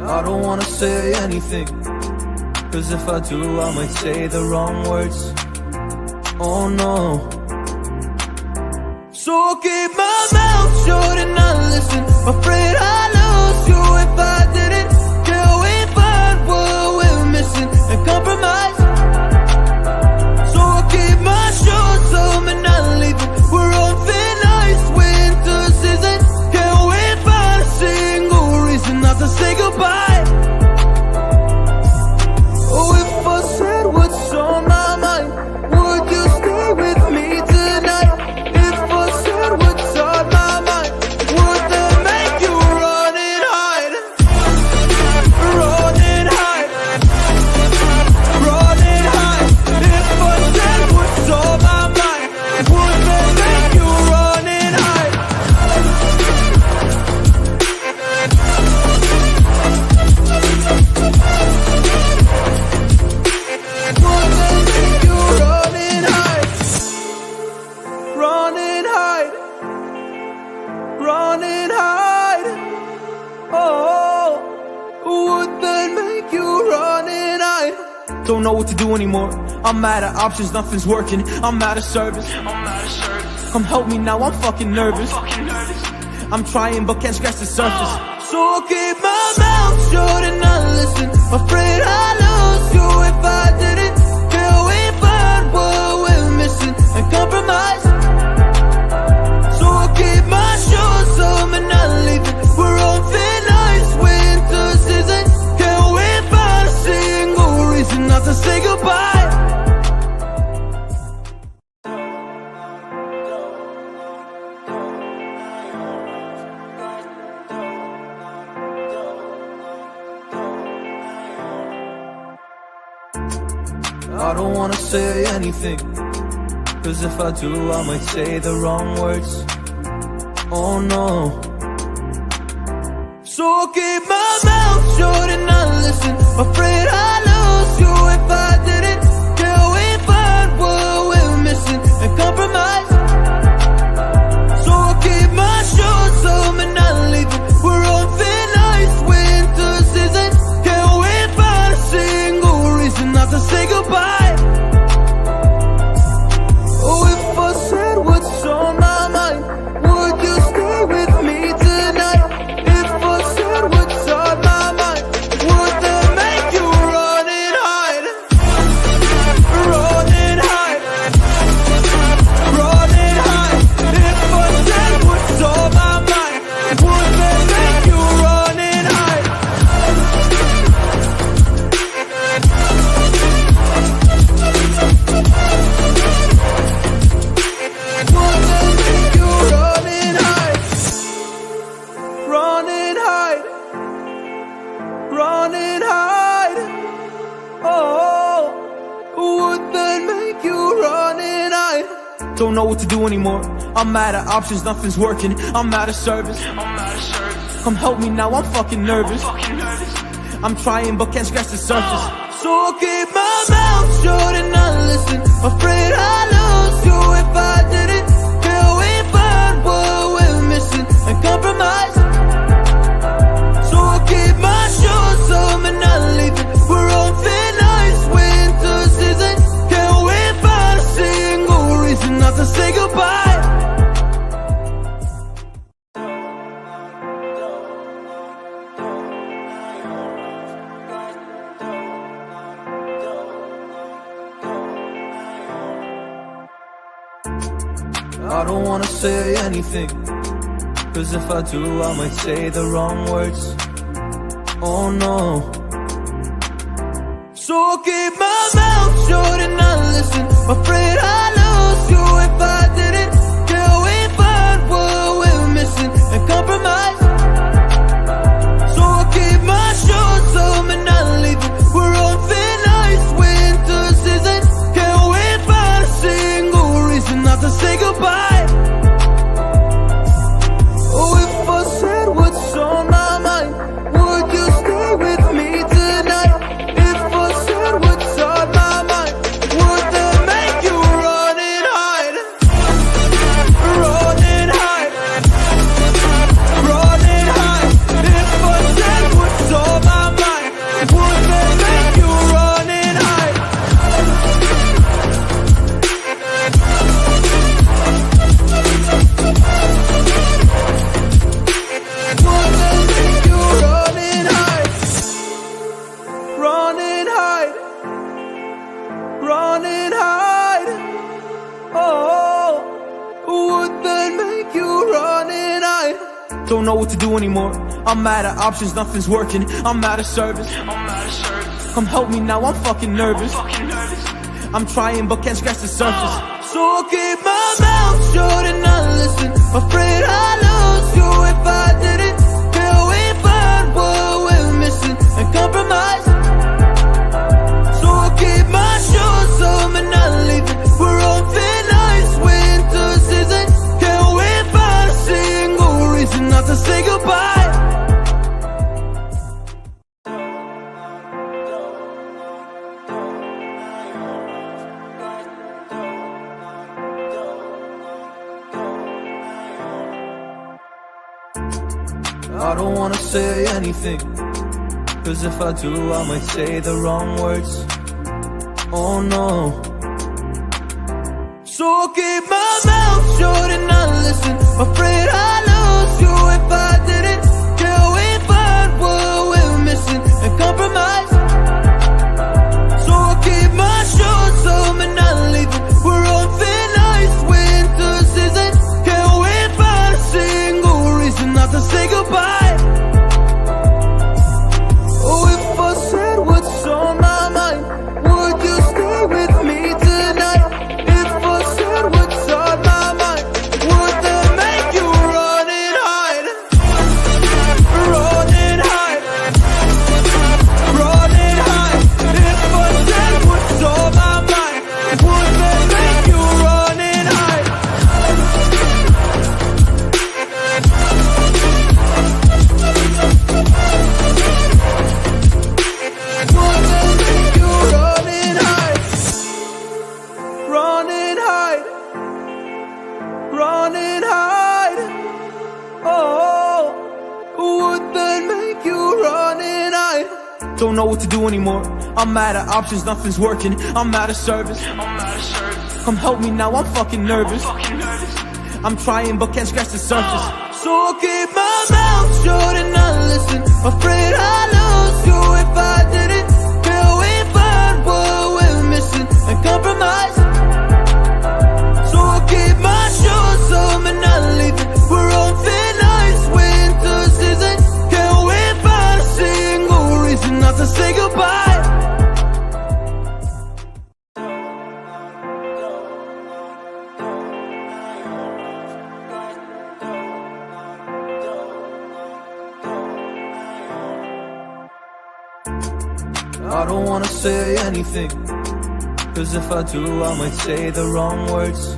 I don't wanna say anything, cause if I do I might say the wrong words. Oh no. So I'll keep my mouth shut and not listen. Afraid I lose you if I didn't. Till we find what we're missing and compromise. So I'll keep my shoes on and not leaving. We're on thin ice, winter season. Can we find a single reason not to say goodbye? Oh, if I said what's on my mind, would you stay with me tonight? If I said what's on my mind, would that make you run and hide? Run and hide. Run and hide. If I said what's on my mind, would that make you run and hide? Would that make you run and hide? Run and hide. Run and hide. Oh, would that make you run and hide? Don't know what to do anymore. I'm out of options, nothing's working. I'm out of service. Come help me now, I'm fucking nervous. I'm trying but can't scratch the surface. So I'll keep my mouth shut and not listen. Afraid I lose you if I didn't. Till we find what we're missing and compromise. So I'll keep my shoes on and not leaving. We're on thin ice, winter season. Can we find a single reason not to say goodbye? I don't wanna say anything, cause if I do I might say the wrong words. Oh no. So I'll keep my mouth shut and not listen. Afraid I lose you if I didn't. Till we find what we're missing and compromise. So I'll keep my shoes on and not leaving. We're on thin ice, winter season. Can we find a single reason not to say goodbye? Oh, if I said what's on my mind, would you stay with me tonight? If I said what's on my mind, would that make you run and hide? Run and hide. Run and hide. If I said what's on my mind, would that make you run and hide? Would that make you run and hide? Run and hide. Run and hide. Oh, would that make you run and hide? Don't know what to do anymore. I'm out of options, nothing's working. I'm out of service. Come help me now, I'm fucking nervous. I'm trying but can't scratch the surface. So I'll keep my mouth shut and not listen. Afraid I lose you if I didn't. Till we find what we're missing and compromise. So I'll keep my shoes on and not leaving. We're on thin ice, winter season. Can we find a single reason not to say goodbye? I don't wanna say anything, cause if I do I might say the wrong words. Oh no. So I'll keep my mouth shut and not listen. Afraid I lose you if I didn't. Till we find what we're missing and compromise. So I'll keep my shoes on and not leaving. We're on thin ice, winter season. Can we find a single reason not to say goodbye? Oh, if I said what's on my mind, would you stay with me tonight? If I said what's on my mind, would that make you run and hide? Run and hide. Run to do anymore. I'm out of options, nothing's working. I'm out of service. Come help me now, I'm fucking nervous. I'm trying but can't scratch the surface. So I'll keep my mouth shut and not listen. Afraid I'd lose you if I didn't. Till we find what we're missing and compromise. So I'll keep my shoes on and not leaving. We're on thin ice, winter season. Can we find a single reason not to say goodbye? I don't wanna say anything, cause if I do I might say the wrong words. Oh no. So I'll keep my mouth shut and not listen. Afraid I'd lose you if I didn't. Till we find what we're missing and compromise. So I'll keep my shoes on and not leaving. We're on thin ice, winter season. Can we find a single reason not to say goodbye? Run and hide. Oh, would that make you run and hide? Don't know what to do anymore. I'm out of options, nothing's working. I'm out of service. Come help me now, I'm fucking nervous. I'm trying but can't scratch the surface. So I'll keep my mouth shut and not listen. Afraid I'd lose you if I didn't. Till we find what we're missing and compromise. So I'll keep my shoes on and not leaving. We're on thin ice, winter season. Can we find a single reason not to say goodbye? I don't wanna say anything, cause if I do I might say the wrong words.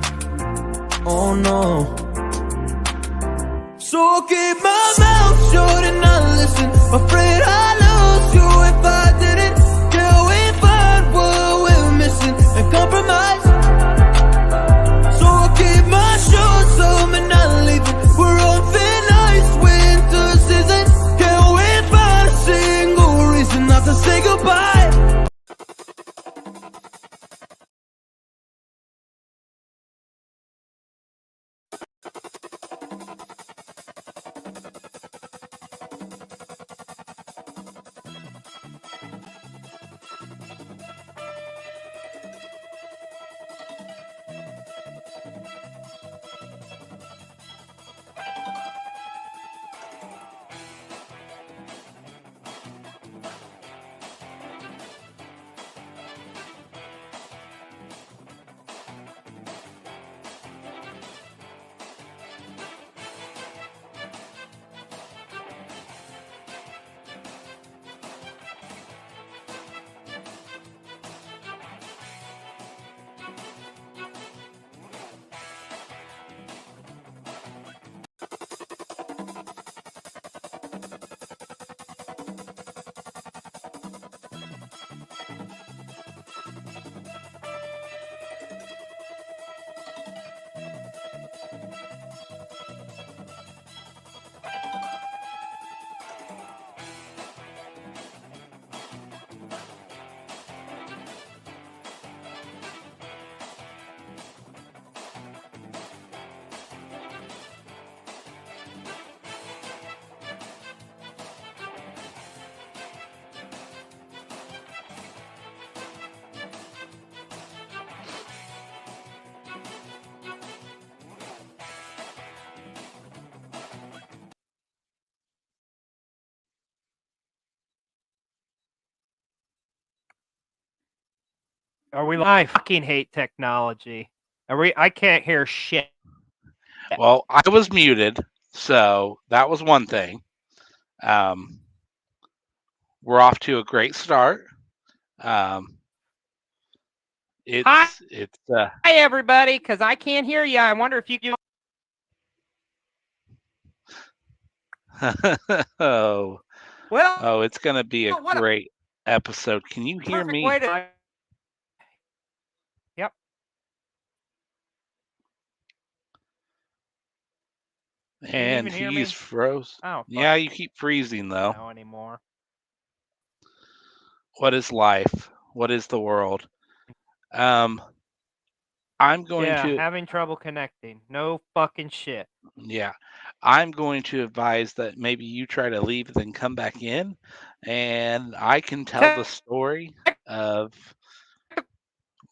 Oh no. So I'll keep my mouth shut and not listen. Afraid I'd lose you if I didn't. Till we find what we're missing and compromise. So I'll keep my shoes on and not leaving. We're on thin ice, winter season. Can we find a single reason not to say goodbye? Are we? I fucking hate technology. I can't hear shit. Well, I was muted, so that was one thing. Um, we're off to a great start. Um, Hi, it's everybody, because I can't hear you. I wonder if you can. oh Well, oh, it's gonna be a what a great episode. Can you hear perfect way me? to. Yep. Can you And even hear he's me? froze. I don't Yeah, fucking you keep freezing though. know anymore. What is life? What is the world? Um, I'm going Yeah, to having trouble connecting. No fucking shit. Yeah. I'm going to advise that maybe you try to leave and then come back in, and I can tell the story of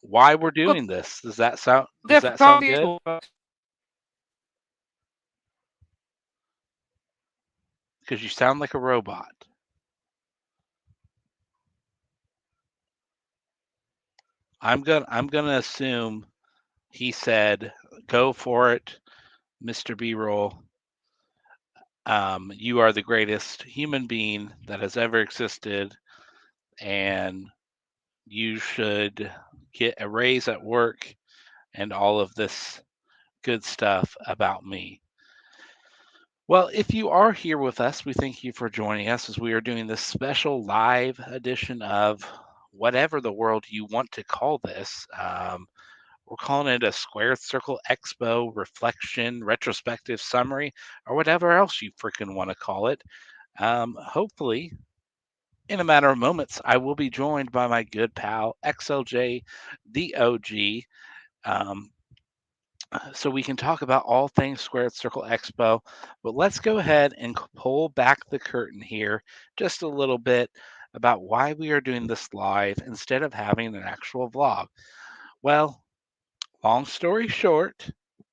why we're Technical doing this. Does that sound difficulties, good? folks. Because you sound like a robot. I'm gonna assume he said, "Go for it, Mr. B-roll. You are the greatest human being that has ever existed, and you should get a raise at work and all of this good stuff about me." Well, if you are here with us, we thank you for joining us as we are doing this special live edition of whatever the world you want to call this. We're calling it a Squared Circle Expo reflection, retrospective summary, or whatever else you freaking want to call it. Hopefully, in a matter of moments, I will be joined by my good pal, XLJ, the OG. Um, so we can talk about all things Squared Circle Expo. But let's go ahead and pull back the curtain here just a little bit about why we are doing this live instead of having an actual vlog. Well, long story short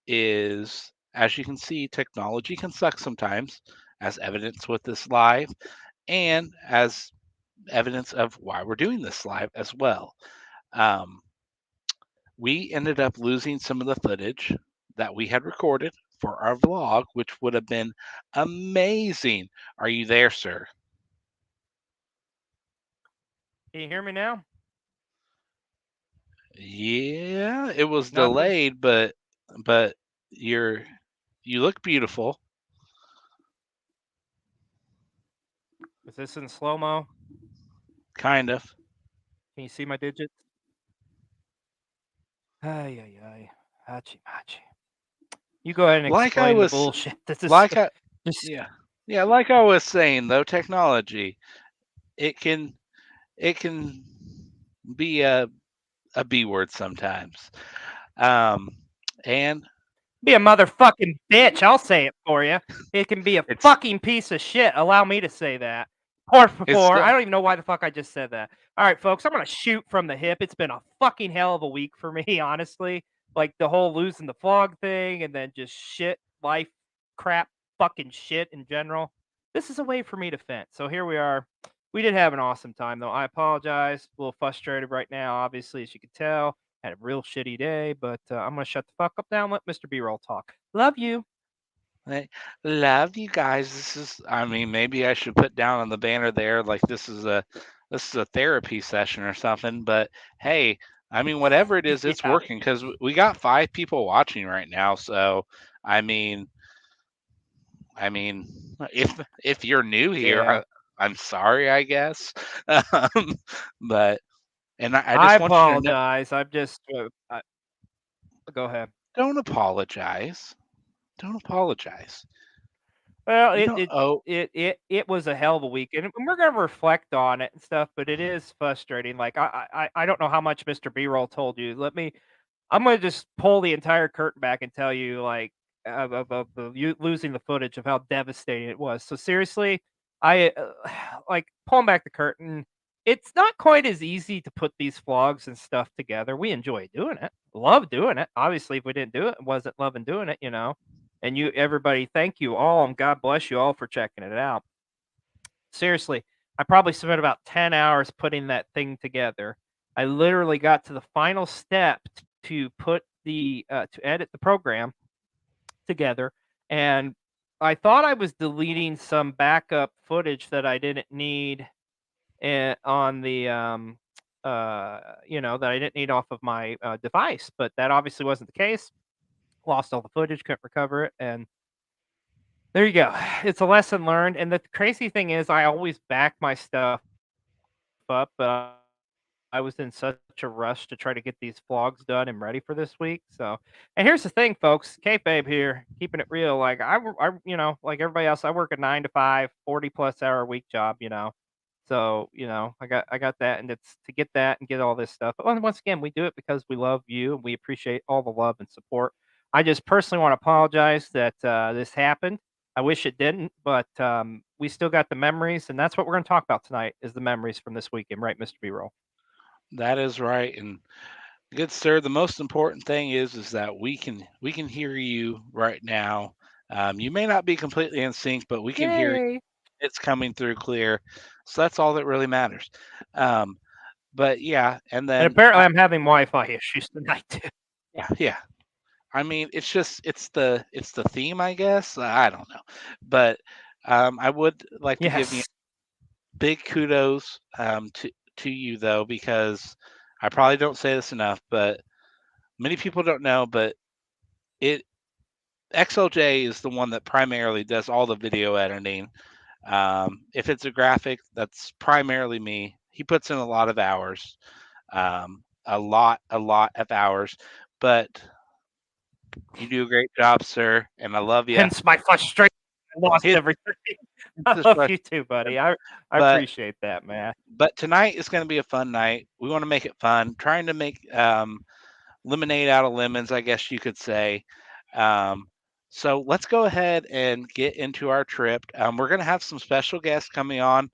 is, as you can see, technology can suck sometimes, as evidence with this live, and as evidence of why we're doing this live as well. Um, we ended up losing some of the footage that we had recorded for our vlog, which would have been amazing. Are you there, sir? Can you hear me now? Yeah, it was Nothing. delayed, but you're you look beautiful, Is this in slow mo? kind of. Can you see my digits? Ay, ay, ay. Hachi, hachi. You go ahead and Like I explain the was bullshit. This is like I just. yeah. Yeah, like I was saying though, technology, it can it can be a B word sometimes. Um and Be a motherfucking bitch. I'll say it for you. It can be a it's fucking piece of shit. Allow me to say that. Por it's favor. I still don't even know why the fuck I just said that. All right, folks. I'm gonna shoot from the hip. It's been a fucking hell of a week for me, honestly. Like the whole losing the vlog thing, and then just shit, life, crap, fucking shit in general. This is a way for me to vent. So here we are. We did have an awesome time, though. I apologize. A little frustrated right now, obviously, as you can tell. Had a real shitty day, but I'm gonna shut the fuck up now and let Mr. B-roll talk. Love you. I love you guys. I mean, maybe I should put down on the banner there, like this is a therapy session or something. But hey, I mean, whatever it is, it's Yeah, working because we got 5 people watching right now. So, I mean, I mean, if you're new here, yeah. I'm sorry, I guess. Um, but I I just want you to know, apologize. I'm just. Go ahead. don't apologize. Don't apologize. Well, You it don't it owe. it it it was a hell of a weekend, and we're gonna reflect on it and stuff. But it is frustrating. Like I don't know how much Mr. B-roll told you. I'm gonna just pull the entire curtain back and tell you, like, of you losing the footage of how devastating it was. So seriously, I like pulling back the curtain. It's not quite as easy to put these vlogs and stuff together. We enjoy doing it, love doing it. Obviously, if we didn't do it, it wasn't loving doing it, you know. And you, everybody, thank you all, and God bless you all for checking it out. Seriously, I probably spent about 10 hours putting that thing together. I literally got to the final step to put the to edit the program together, and I thought I was deleting some backup footage that I didn't need on the that I didn't need off of my device, but that obviously wasn't the case. Lost all the footage, couldn't recover it, and there you go. It's a lesson learned. And the crazy thing is, I always back my stuff up, but I was in such a rush to try to get these vlogs done and ready for this week. So, and here's the thing, folks, kayfabe here, keeping it real. Like like everybody else, I work a 9 to 5, 40+ hour a week job. So I got that, and it's to get that and get all this stuff. But once again, we do it because we love you and we appreciate all the love and support. I just personally want to apologize that this happened. I wish it didn't, but we still got the memories, and that's what we're going to talk about tonight is the memories from this weekend, right, Mr. B-Roll? That is right. And good sir, the most important thing is that we can hear you right now. You may not be completely in sync, but we can hear Yay! it's coming through clear. So that's all that really matters. Um, but yeah, and And then apparently, I'm having Wi-Fi issues tonight too. yeah. I mean, it's the theme, I guess. I don't know, but I would like to give you Yes. big kudos to you though, because I probably don't say this enough, but many people don't know, but it XLJ is the one that primarily does all the video editing. If it's a graphic, that's primarily me. He puts in a lot of hours, a lot of hours, but you do a great job, sir, and I love you. Hence my frustration. I lost His, everything. I his love frustration, you too, buddy. I but appreciate that, man. tonight is going to be a fun night. We want to make it fun, trying to make lemonade out of lemons, I guess you could say. Um, so let's go ahead and get into our trip. We're going to have some special guests coming on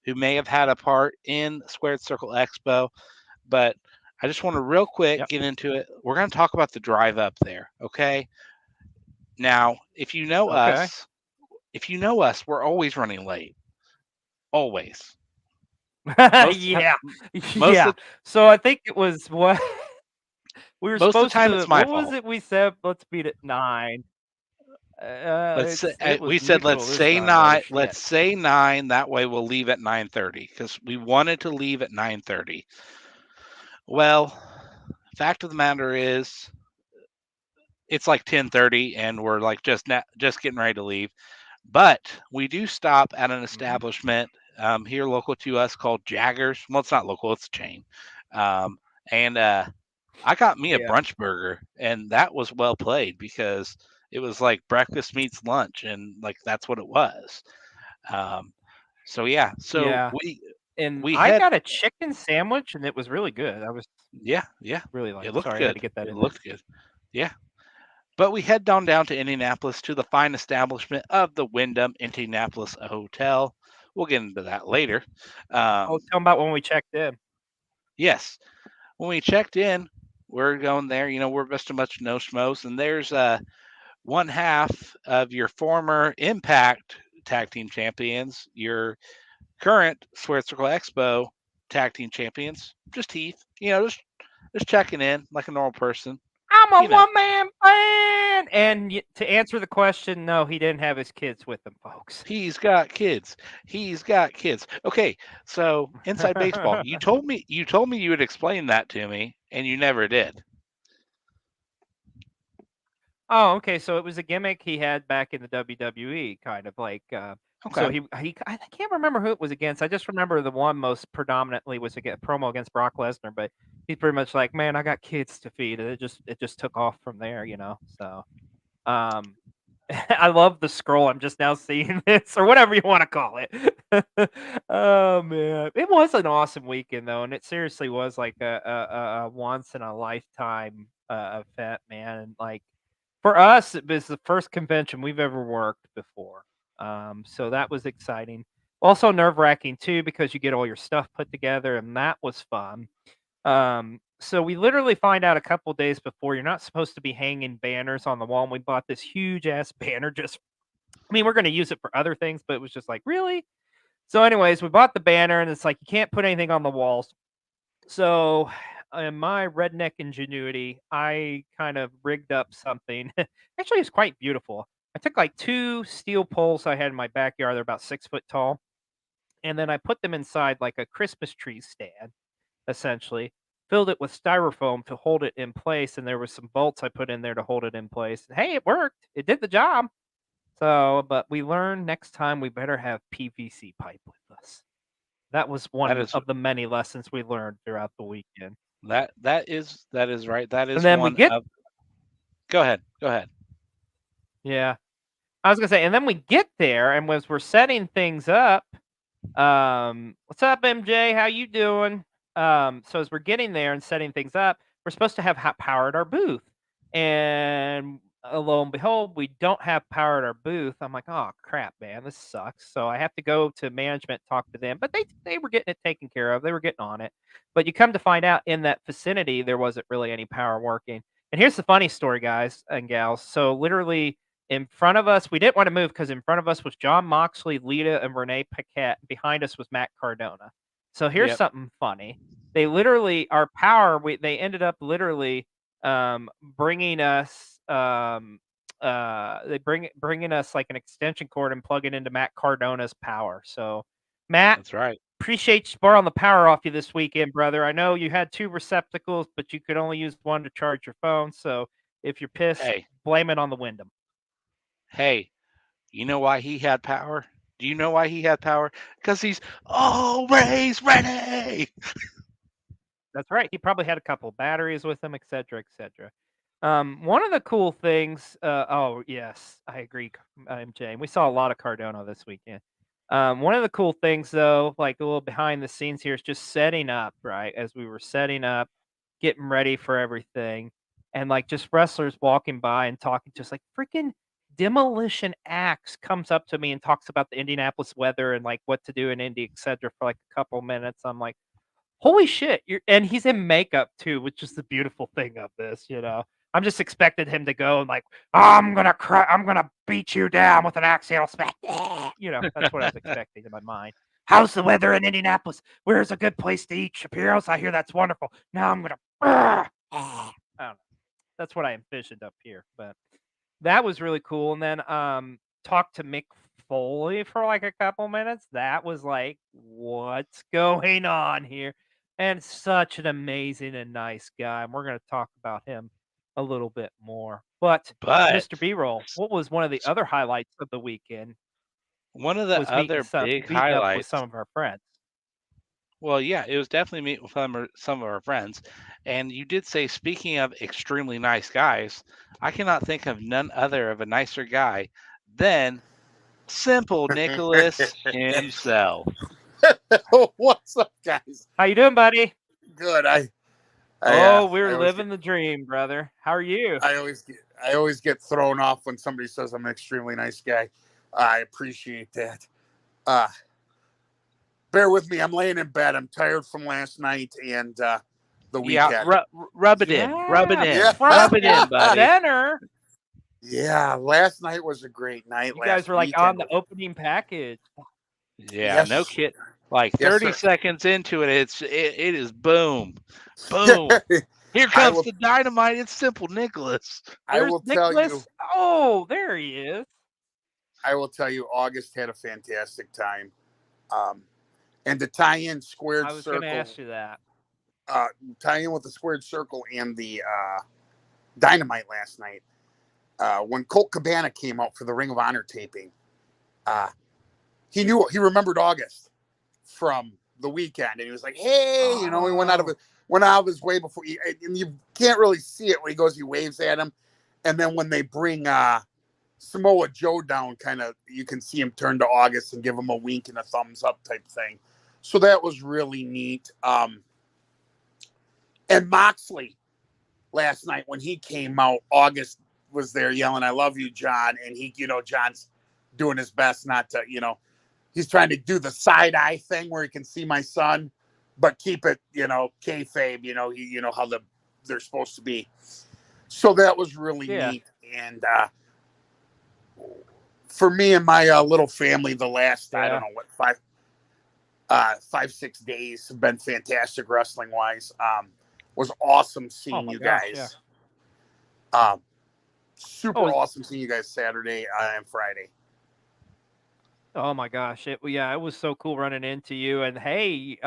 who may have had a part in Squared Circle Expo, but I just want to real quick Yep. get into it. We're going to talk about the drive up there, okay? Now, Okay. if you know us, we're always running late. Always. Most of the Yeah. time, most Yeah. of So I think it was what we were most of the supposed time to. it's my What was fault. it we said? Let's meet at 9. It We was said let's mutual this say time. Holy nine. shit. Let's say 9. That way we'll leave at 9:30 because we wanted to leave at 9:30. Well, fact of the matter is, it's like 10:30 and we're like just getting ready to leave. But we do stop at an Mhm. establishment here local to us called Jaggers. Well, it's not local; it's a chain. Um, and I got me a Yeah. brunch burger, and that was well played because it was like breakfast meets lunch, and like that's what it was. Um, so yeah, so Yeah. we And we I had got a chicken sandwich, and it was really good. I was yeah, really it like. looked Sorry, I had good. to get that It in there. looked good. Yeah, but we head down to Indianapolis to the fine establishment of the Wyndham Indianapolis Hotel. We'll get into that later. Oh, Um, tell 'em about when we checked in. yes, when we checked in, we're going there. We're Vista Much No Schmoes, and there's one half of your former Impact Tag Team Champions, your current Squared Circle Expo Tag Team Champions, just Heath. Just checking in like a normal person. I'm a You know, one-man band. And to answer the question, no, he didn't have his kids with him, folks. he's got kids. He's got kids. Okay, so inside baseball, you told me you would explain that to me, and you never did. Oh, okay. So it was a gimmick he had back in the WWE, kind of like. So Okay. I can't remember who it was against. I just remember the one most predominantly was a promo against Brock Lesnar, but he's pretty much like, man, I got kids to feed, and it just took off from there. So um, I love the scroll. I'm just now seeing this, or whatever you want to call it. Oh man, it was an awesome weekend though, and it seriously was like a once in a lifetime event, man. And like for us, it was the first convention we've ever worked before. So that was exciting. Also nerve wracking too because you get all your stuff put together, and that was fun. So we literally find out a couple days before you're not supposed to be hanging banners on the wall. And we bought this huge ass banner just I mean, we're gonna use it for other things, but it was just like, really? So, anyways, we bought the banner and it's like you can't put anything on the walls. So, in my redneck ingenuity, I kind of rigged up something. Actually, it's quite beautiful. I took like 2 steel poles I had in my backyard. They're about 6 foot tall, and then I put them inside like a Christmas tree stand, essentially. Filled it with styrofoam to hold it in place, and there was some bolts I put in there to hold it in place. Hey, it worked. It did the job. So, but we learned next time we better have PVC pipe with us. That was That one is of the many lessons we learned throughout the weekend. that is right. That And is then we one get of. Go ahead. Go ahead. yeah, I was gonna say, and then we get there, and as we're setting things up, what's up, MJ? How you doing? So as we're getting there and setting things up, we're supposed to have power at our booth, and lo and behold, we don't have power at our booth. I'm like, oh crap, man, this sucks. So I have to go to management, talk to them, but they were getting it taken care of. They were getting on it. But you come to find out, in that vicinity, there wasn't really any power working. And here's the funny story, guys and gals. So literally, in front of us, we didn't want to move because in front of us was John Moxley, Lita, and Renee Paquette. Behind us was Matt Cardona. So here's Yep, something funny. They literally, our power, they ended up literally bringing us, bringing us like an extension cord and plug it into Matt Cardona's power. So Matt, that's right. appreciate you borrowing the power off you this weekend, brother. I know you had 2 receptacles, but you could only use one to charge your phone. So if you're pissed, Hey, blame it on the Wyndham. hey, you know why he had power? Do you know why he had power? Because he's always ready. That's right. He probably had a couple batteries with him, et cetera, et cetera. One of the cool things, oh yes, I agree, MJ. We saw a lot of Cardona this weekend. One of the cool things, though, like a little behind the scenes here, is just setting up. Right as we were setting up, getting ready for everything, and like just wrestlers walking by and talking, just like freaking Demolition Axe comes up to me and talks about the Indianapolis weather and like what to do in Indy, et cetera, for like a couple minutes. I'm like, holy shit, and he's in makeup too, which is the beautiful thing of this. I'm just expecting him to go and like, I'm gonna beat you down with an axial smack. That's what I was expecting in my mind. How's the weather in Indianapolis? Where's a good place to eat, Shapiro's? I hear that's wonderful. Now I'm gonna I don't know. That's what I envisioned up here. But that was really cool. And then talked to Mick Foley for like a couple minutes. That was like, what's going on here? And such an amazing and nice guy. And we're going to talk about him a little bit more. But But Mr. B-Roll, what was one of the other highlights of the weekend? one of the Was meeting other big meeting up with highlights. some of our friends. Well, yeah, it was definitely meeting with some of our friends. And you did say, speaking of extremely nice guys, I cannot think of none other of a nicer guy than Simple Nicholas himself. What's up, guys? How you doing, buddy? Good. Oh, I we're always living the dream, brother. How are you? I always get thrown off when somebody says I'm an extremely nice guy. I appreciate that. Bear with me. I'm laying in bed. I'm tired from last night and the Yeah, weekend. rub it in. Rub it in. Yeah. Rub it in, buddy. Center. Yeah, last night was a great night. You guys were like on the opening package. Yeah, Yes. no kid. Like Yes, 30 sir. seconds into it, it is boom. Boom. Here comes the dynamite. It's Simple Nicholas. I will tell you. Oh, there he is. I will tell you, August had a fantastic time. And to tie in Squared Circle. I was going to ask you that. Tie in with the Squared Circle and the Dynamite last night. When Colt Cabana came out for the Ring of Honor taping, he remembered August from the weekend, and he was like, "Hey, he went out of his way before." And you can't really see it when he waves at him, and then when they bring Samoa Joe down, kind of you can see him turn to August and give him a wink and a thumbs up type thing. So that was really neat. And Moxley last night when he came out, August was there yelling, "I love you, John." And John's doing his best not to, he's trying to do the side eye thing where he can see my son, but keep it, kayfabe, how they're supposed to be. So that was really neat. And for me and my little family, the last, I don't know what, 5-6 days have been fantastic wrestling wise. Was awesome Oh seeing my you gosh, guys. yeah. Super Oh, awesome seeing you guys Saturday and Friday. oh my gosh, it was so cool running into you. And hey,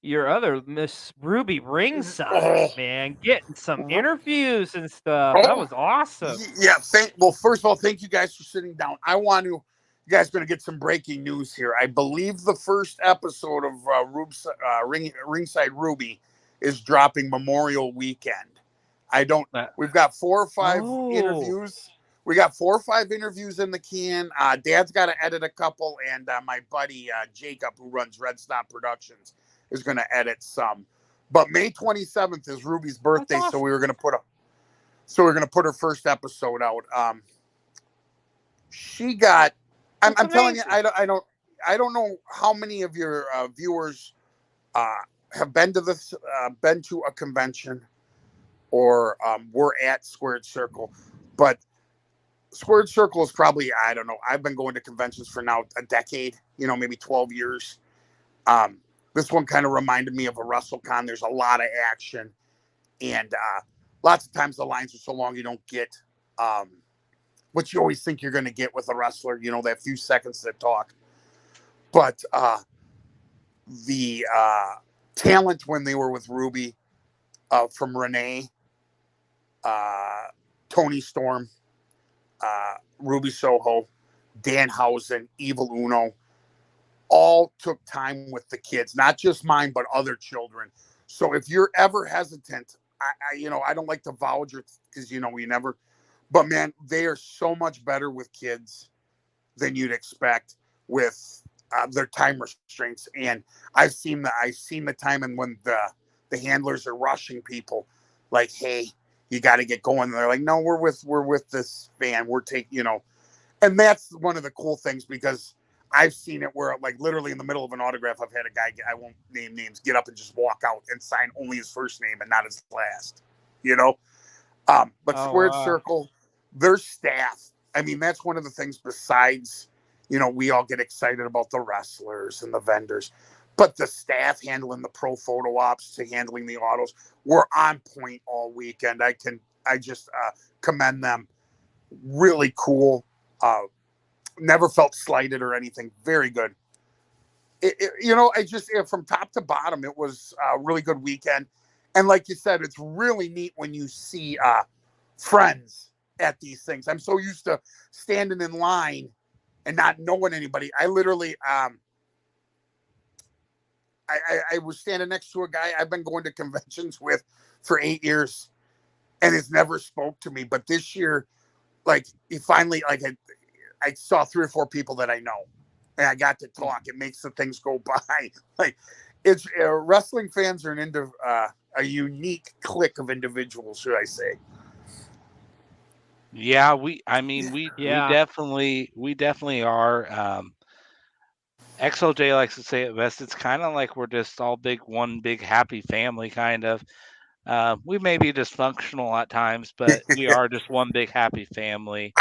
your other Miss Ruby ringside, Oh, man, getting some interviews and stuff. That oh, was awesome. yeah. Well, first of all, thank you guys for sitting down. You guys going to get some breaking news here. I believe the first episode of Ringside Ruby is dropping Memorial Weekend. I don't. That- We've got 4 or 5 Oh, interviews. We got 4 or 5 interviews in the can. Dad's got to edit a couple, and my buddy Jacob, who runs Red Stop Productions, is going to edit some. But May 27th is Ruby's that's birthday, so awesome. we're going to put her first episode out. She got. That's I'm telling you, amazing. I don't know how many of your viewers uh, have been to a convention or were at Squared Circle, but Squared Circle is probably, I don't know. I've been going to conventions for now a decade, maybe 12 years. This one kind of reminded me of a WrestleCon. There's a lot of action, and lots of times the lines are so long you don't get what you always think you're going to get with a wrestler, that few seconds to talk. But the talent when they were with Ruby, from Renee, Tony Storm, Ruby Soho, Danhausen, Evil Uno, all took time with the kids, not just mine, but other children. So if you're ever hesitant, I don't like to vouch because, you never, but man, they are so much better with kids than you'd expect with their time restraints. And I've seen the time, and when the handlers are rushing people, like, hey, you got to get going. And they're like, no, we're with this fan. We're taking, and that's one of the cool things, because I've seen it where, like, literally in the middle of an autograph, I've had a guy, I won't name names, get up and just walk out and sign only his first name and not his last, But Oh Squared wow. Circle, their staff, I mean, that's one of the things besides, we all get excited about the wrestlers and the vendors, but the staff handling the pro photo ops to handling the autos were on point all weekend. I just commend them. Really cool. Never felt slighted or anything. Very good. I just, from top to bottom, it was a really good weekend. And like you said, it's really neat when you see friends at these things. I'm so used to standing in line and not knowing anybody. I literally, I was standing next to a guy I've been going to conventions with for 8 years, and has never spoke to me. But this year, like, he finally, like, I saw 3 or 4 people that I know, and I got to talk. It makes the things go by. Like, it's wrestling fans are a unique clique of individuals, should I say? Yeah, we Yeah. definitely are. XOJ likes to say it best. It's kind of like we're just all one big happy family, kind of. We may be dysfunctional at times, but we are just one big happy family.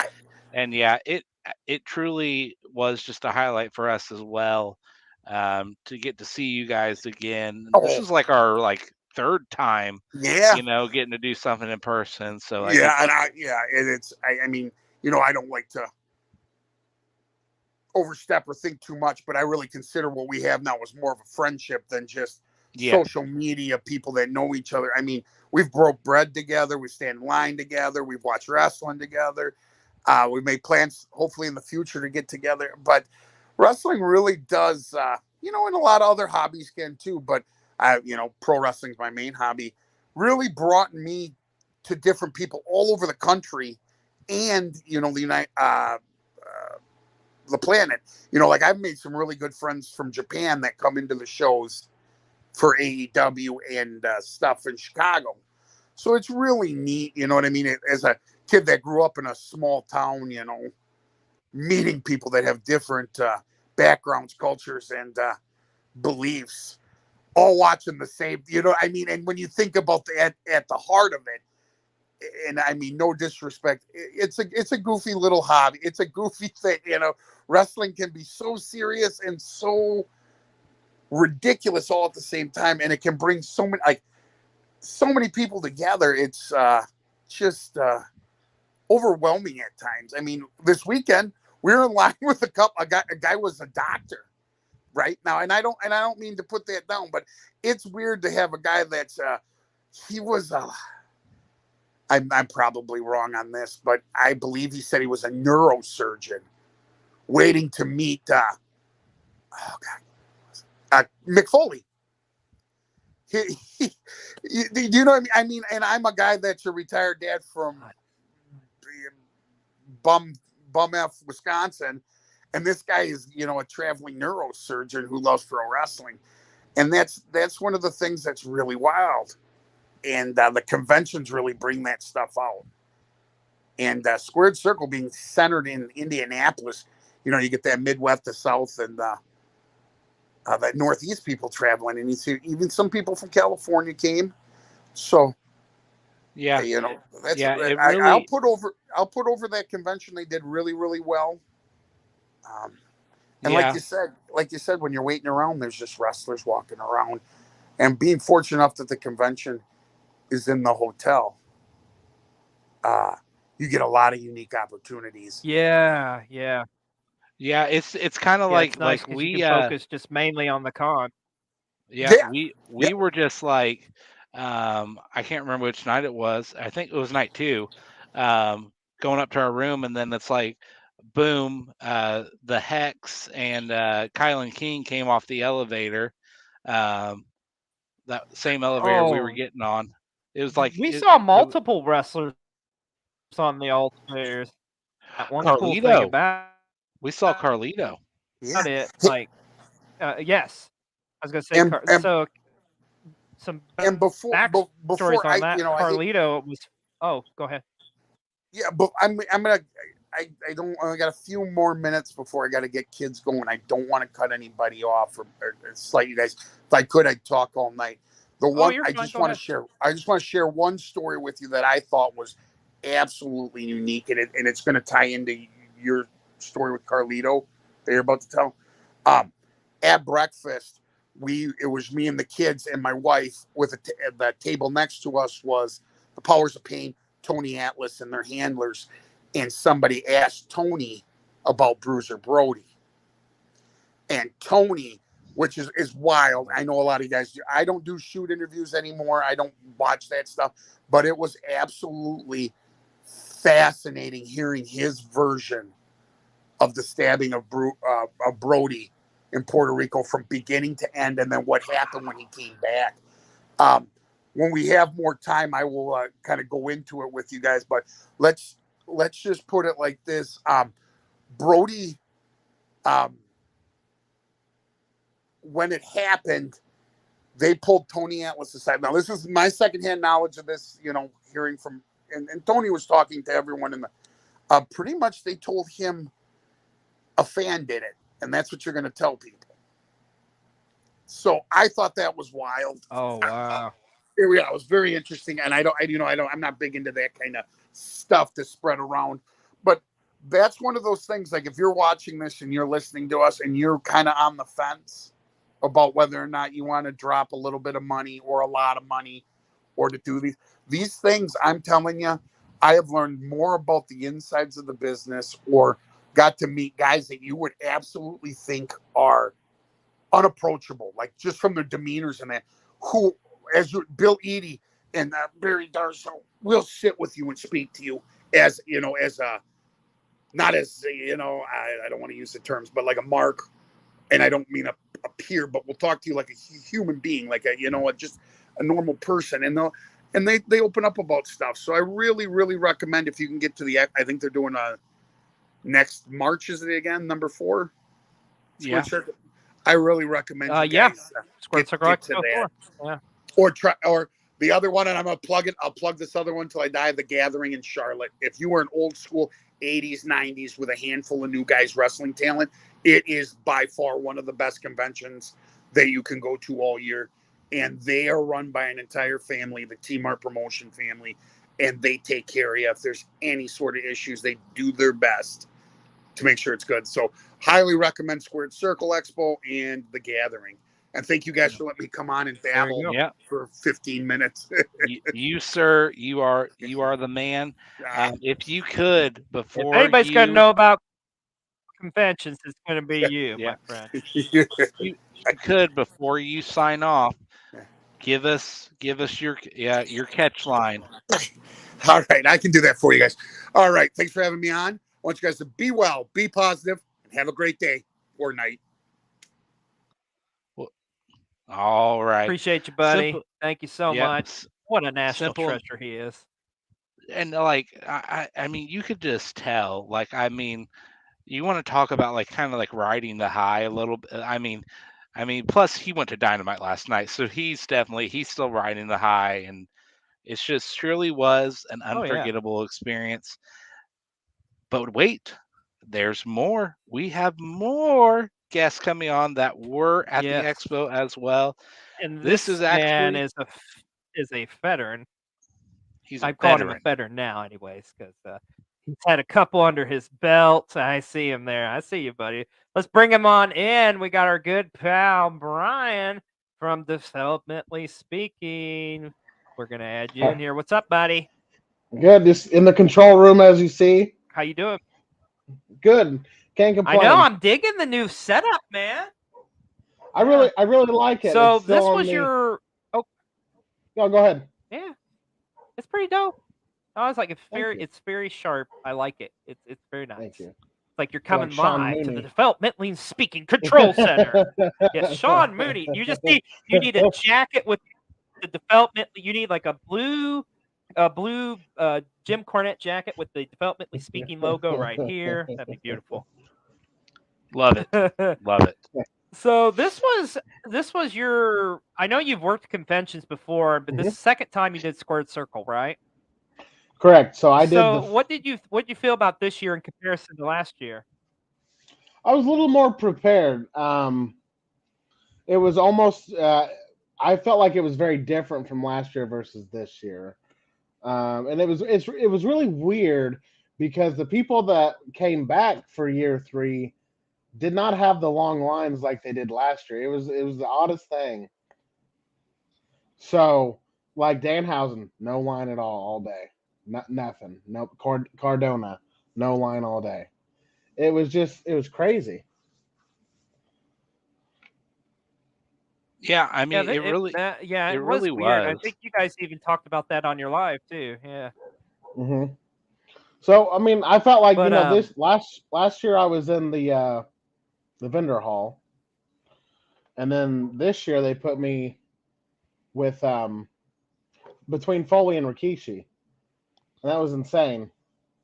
And yeah, it truly was just a highlight for us as well, to get to see you guys again. This Oh, is like our third time, yeah. getting to do something in person. So Yeah, it's and I mean, I don't like to overstep or think too much, but I really consider what we have now as more of a friendship than just yeah, social media people that know each other. I mean, we've broke bread together, we stand in line together, we've watched wrestling together. We made plans, hopefully in the future, to get together. But wrestling really does, and a lot of other hobbies can too. But pro wrestling's my main hobby. Really brought me to different people all over the country, and the planet. Like, I've made some really good friends from Japan that come into the shows for AEW and stuff in Chicago. So it's really neat, you know what I mean? As a kid that grew up in a small town, meeting people that have different backgrounds, cultures, and beliefs, all watching the same, I mean? And when you think about at the heart of it, and I mean, no disrespect, it's a goofy little hobby. It's a goofy thing, wrestling can be so serious and so ridiculous all at the same time, and it can bring so many people together. It's just overwhelming at times. I mean, this weekend we were in line with a guy was a doctor right now, and I don't mean to put that down, but it's weird to have a guy that's he was I'm probably wrong on this, but I believe he said he was a neurosurgeon waiting to meet Mick Foley. You know what I mean? And I'm a guy that's a retired dad from bum F, Wisconsin, and this guy is, you know, a traveling neurosurgeon who loves pro wrestling, and that's one of the things that's really wild. And the conventions really bring that stuff out. And Squared Circle being centered in Indianapolis, you know, you get that Midwest to South and that Northeast people traveling, and you see even some people from California came. So Yeah, you know, that's it I'll really. put over that convention. They did really, really well. And Yeah, like you said, when you're waiting around, there's just wrestlers walking around. And being fortunate enough that the convention is in the hotel, you get a lot of unique opportunities. Yeah. It's kind of Yeah, it's nice like because you we can focus just mainly on the con. yeah, Yeah, yeah. we were just like, I can't remember which night it was. I think it was night 2. Going up to our room, and then it's like, boom, the Hex and Kylan King came off the elevator. That same elevator we were Oh, getting on. It was like we saw multiple wrestlers on the altars. One cool thing Carlito. about We saw Carlito. Yeah. it, Hey, like, yes, I was gonna say, and and so some and before backstories on I, that. you know, I hate, Carlito was. Oh, go ahead. yeah, but I'm gonna. I don't. I got a few more minutes before I got to get kids going. I don't want to cut anybody off or slight you guys. If I could, I'd talk all night. The Oh, one you're I fine. just Go want to ahead. share. I just want to share one story with you that I thought was absolutely unique, and it's going to tie into your story with Carlito that you're about to tell. At breakfast, it was me and the kids and my wife with the table next to us was the Powers of Pain, Tony Atlas, and their handlers, and somebody asked Tony about Bruiser Brody. And Tony, which is wild. I know a lot of you guys do. I don't do shoot interviews anymore. I don't watch that stuff. But it was absolutely fascinating hearing his version of the stabbing of Brody in Puerto Rico from beginning to end, and then what happened when he came back. When we have more time, I will kind of go into it with you guys. But let's just put it like this: Brody, when it happened, they pulled Tony Atlas aside. Now, this is my secondhand knowledge of this. You know, hearing from and Tony was talking to everyone in the. Pretty much, they told him a fan did it, and that's what you're going to tell people. So I thought that was wild. Oh, wow. Here we are. It was very interesting, and I'm not big into that kind of stuff to spread around, but that's one of those things. Like if you're watching this and you're listening to us and you're kind of on the fence about whether or not you want to drop a little bit of money or a lot of money, or to do these things, I'm telling you, I have learned more about the insides of the business, or got to meet guys that you would absolutely think are unapproachable, like just from their demeanors and that. Who, as Bill Eadie and Barry Darsow, will sit with you and speak to you as a not as I don't want to use the terms, but like a mark, and I don't mean a peer, but we'll talk to you like a human being, like just a normal person, and they open up about stuff. So I really, really recommend if you can get to I think they're doing next March, is it again, number 4? Yeah. I really recommend you Yeah. guys Squared Circle get to Expo that. 4. Yeah. Or the other one, and I'm gonna plug it. I'll plug this other one till I die. The Gathering in Charlotte. If you were an old school 80s, 90s with a handful of new guys wrestling talent, it is by far one of the best conventions that you can go to all year. And they are run by an entire family, the T-Mart Promotion family, and they take care of you. If there's any sort of issues, they do their best to make sure it's good. So highly recommend Squared Circle Expo and The Gathering. And thank you guys for letting me come on and babble Yeah. for 15 minutes. You sir, you are the man. If you could If before anybody's going to you know about conventions, it's going to be you, Yeah. my friend. you could before you sign off, give us your catch line. All right, I can do that for you guys. All right, thanks for having me on. I want you guys to be well, be positive, and have a great day or night. All right. Appreciate you, buddy. Simple- Thank you so Yep. much. What a national Simple and- treasure he is. And like I mean, you could just tell. Like, I mean, you want to talk about like kind of like riding the high a little bit. I mean, plus he went to Dynamite last night, so he's still riding the high, and it's just truly was an Oh, yeah. unforgettable experience. But wait, there's more. We have more guests coming on that were at Yes. the expo as well. And This this is man actually is a veteran. he's a I'm calling him a veteran. veteran now, anyways, because he's had a couple under his belt. I see him there. I see you, buddy. Let's bring him on in. We got our good pal Brian from Developmentally Speaking. We're gonna add you in here. What's up, buddy? Good. Just in the control room, as you see. How you doing? Good. Can't complain. I know. I'm digging the new setup, man. I really like it. So It's still this on was the- your. Oh, No, go ahead. yeah, it's pretty dope. I was like, it's Thank you. very sharp. I like it. It's very nice. Thank you. It's like you're Feel like coming Sean live to Mooney. the Developmentally Speaking Control Center. Yes, Sean Mooney. You need a jacket with the development. You need like a blue Jim Cornette jacket with the Developmentally Speaking logo right here. That'd be beautiful. Love it. Love it. So this was your. I know you've worked conventions before, but this is the second time you did Squared Circle, right? Correct. So I did. So what did you feel about this year in comparison to last year? I was a little more prepared. It was almost. I felt like it was very different from last year versus this year, and it was really weird because the people that came back for year 3 did not have the long lines like they did last year. It was the oddest thing. So, like Danhausen, no line at all day. Nothing. Nope. Cardona, no line all day. It was crazy. Yeah, I mean, it really was weird. I think you guys even talked about that on your live too. Yeah. Mm-hmm. So, I mean, I felt like this last year I was in the vendor hall, and then this year they put me with between Foley and Rikishi, and that was insane.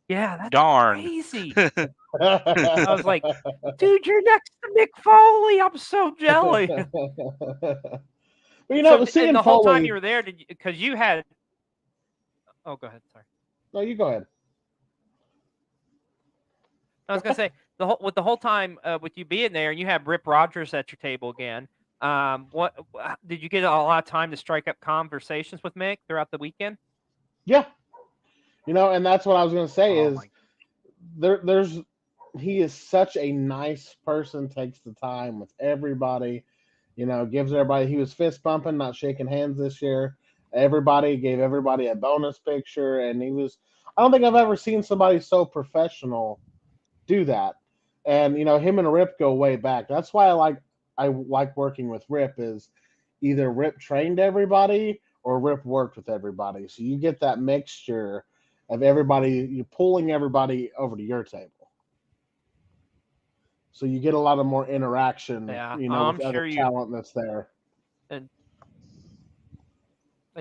Yeah, that's darn crazy. I was like, dude, you're next to Mick Foley. I'm so jelly. But seeing the whole Foley, time you were there, because you had. Oh, go ahead. Sorry. No, you go ahead. I was gonna say the whole time with you being there, and you have Rip Rogers at your table again. What did you get a lot of time to strike up conversations with Mick throughout the weekend? Yeah, and that's what I was gonna say he is such a nice person. Takes the time with everybody. Gives everybody. He was fist bumping, not shaking hands this year. Gave everybody a bonus picture, and he was. I don't think I've ever seen somebody so professional do that. And him and Rip go way back. That's why I like working with Rip. Is either Rip trained everybody or Rip worked with everybody. So you get that mixture of everybody. You're pulling everybody over to your table. So you get a lot of more interaction, with other talent that's there. And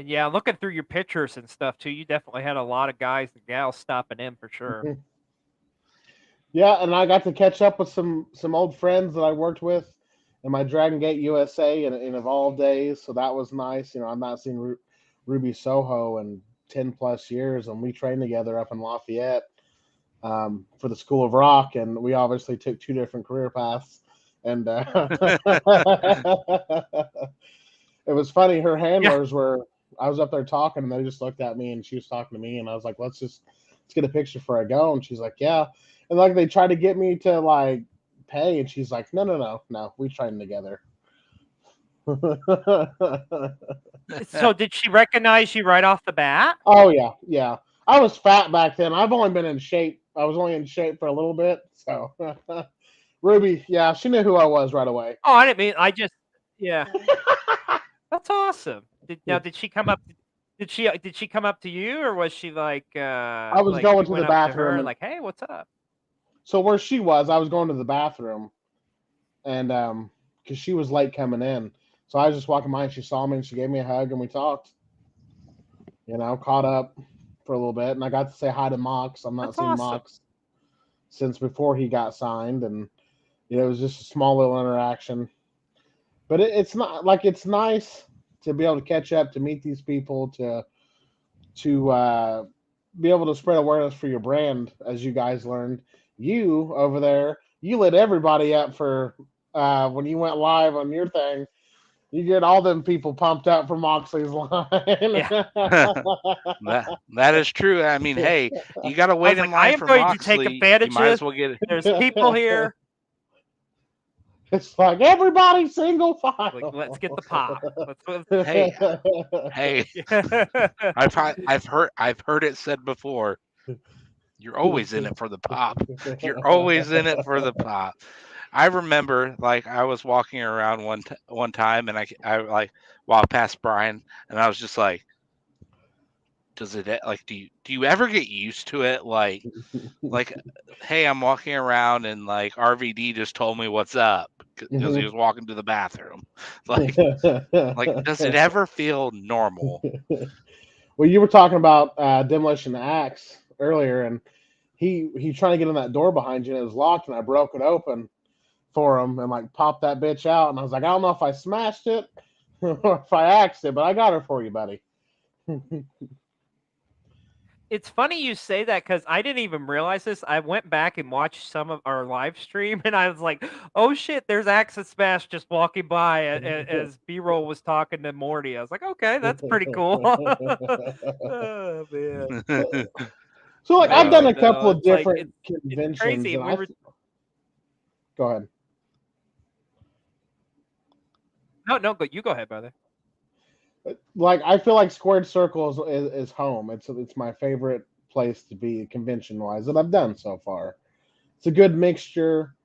yeah, looking through your pictures and stuff too, you definitely had a lot of guys and gals stopping in for sure. Mm-hmm. Yeah, and I got to catch up with some old friends that I worked with in my Dragon Gate USA and in Evolve days, so that was nice. I've not seen Ruby Soho in 10 plus years, and we trained together up in Lafayette for the School of Rock, and we obviously took 2 different career paths. And it was funny. Her handlers I was up there talking, and they just looked at me, and she was talking to me, and I was like, let's get a picture for a go. And she's like, yeah. And like they tried to get me to like pay, and she's like, no, we trained together. So did she recognize you right off the bat? Oh yeah. I was fat back then. I've only been in shape. I was only in shape for a little bit. So Ruby, yeah, she knew who I was right away. Oh, I didn't mean. Yeah, that's awesome. Did she come up? Did she come up to you, or was she like? I was like going you to went the up to bathroom her and like, hey, what's up? so where she was, I was going to the bathroom, and because she was late coming in, so I was just walking by and she saw me and she gave me a hug and we talked. Caught up for a little bit, and I got to say hi to Mox. I'm not That's seeing awesome. Mox since before he got signed, and it was just a small little interaction. But it's not like it's nice to be able to catch up, to meet these people, to be able to spread awareness for your brand, as you guys learned. You over there, you lit everybody up for when you went live on your thing. You get all them people pumped up for Moxley's line. Yeah. that is true. I mean, hey, you got to I wait was in like, I line am for going to take Moxley. You advantage might of as well get it. There's people here. It's like everybody single file. Like, let's get the pop. Hey, hey, I've heard it said before. You're always in it for the pop. You're always in it for the pop. I remember, like, I was walking around one time, and I like walked past Brian, and I was just like, does it like do you ever get used to it? Like, hey, I'm walking around, and like RVD just told me what's up because he was walking to the bathroom. Like, does it ever feel normal? Well, you were talking about Demolition Axe earlier, and he trying to get in that door behind you, and it was locked, and I broke it open for him and like popped that bitch out, and I was like, I don't know if I smashed it or if I axed it, but I got her for you, buddy. It's funny you say that because I didn't even realize this. I went back and watched some of our live stream, and I was like, "Oh shit, there's Axis Smash just walking by as B-roll was talking to Morty." I was like, "Okay, that's pretty cool." Oh man. So like I've Man, done a no, couple of it's like different it's conventions, crazy. and We were go ahead. no, but you go ahead, brother. Like I feel like Squared Circle is home. It's my favorite place to be convention wise that I've done so far. It's a good mixture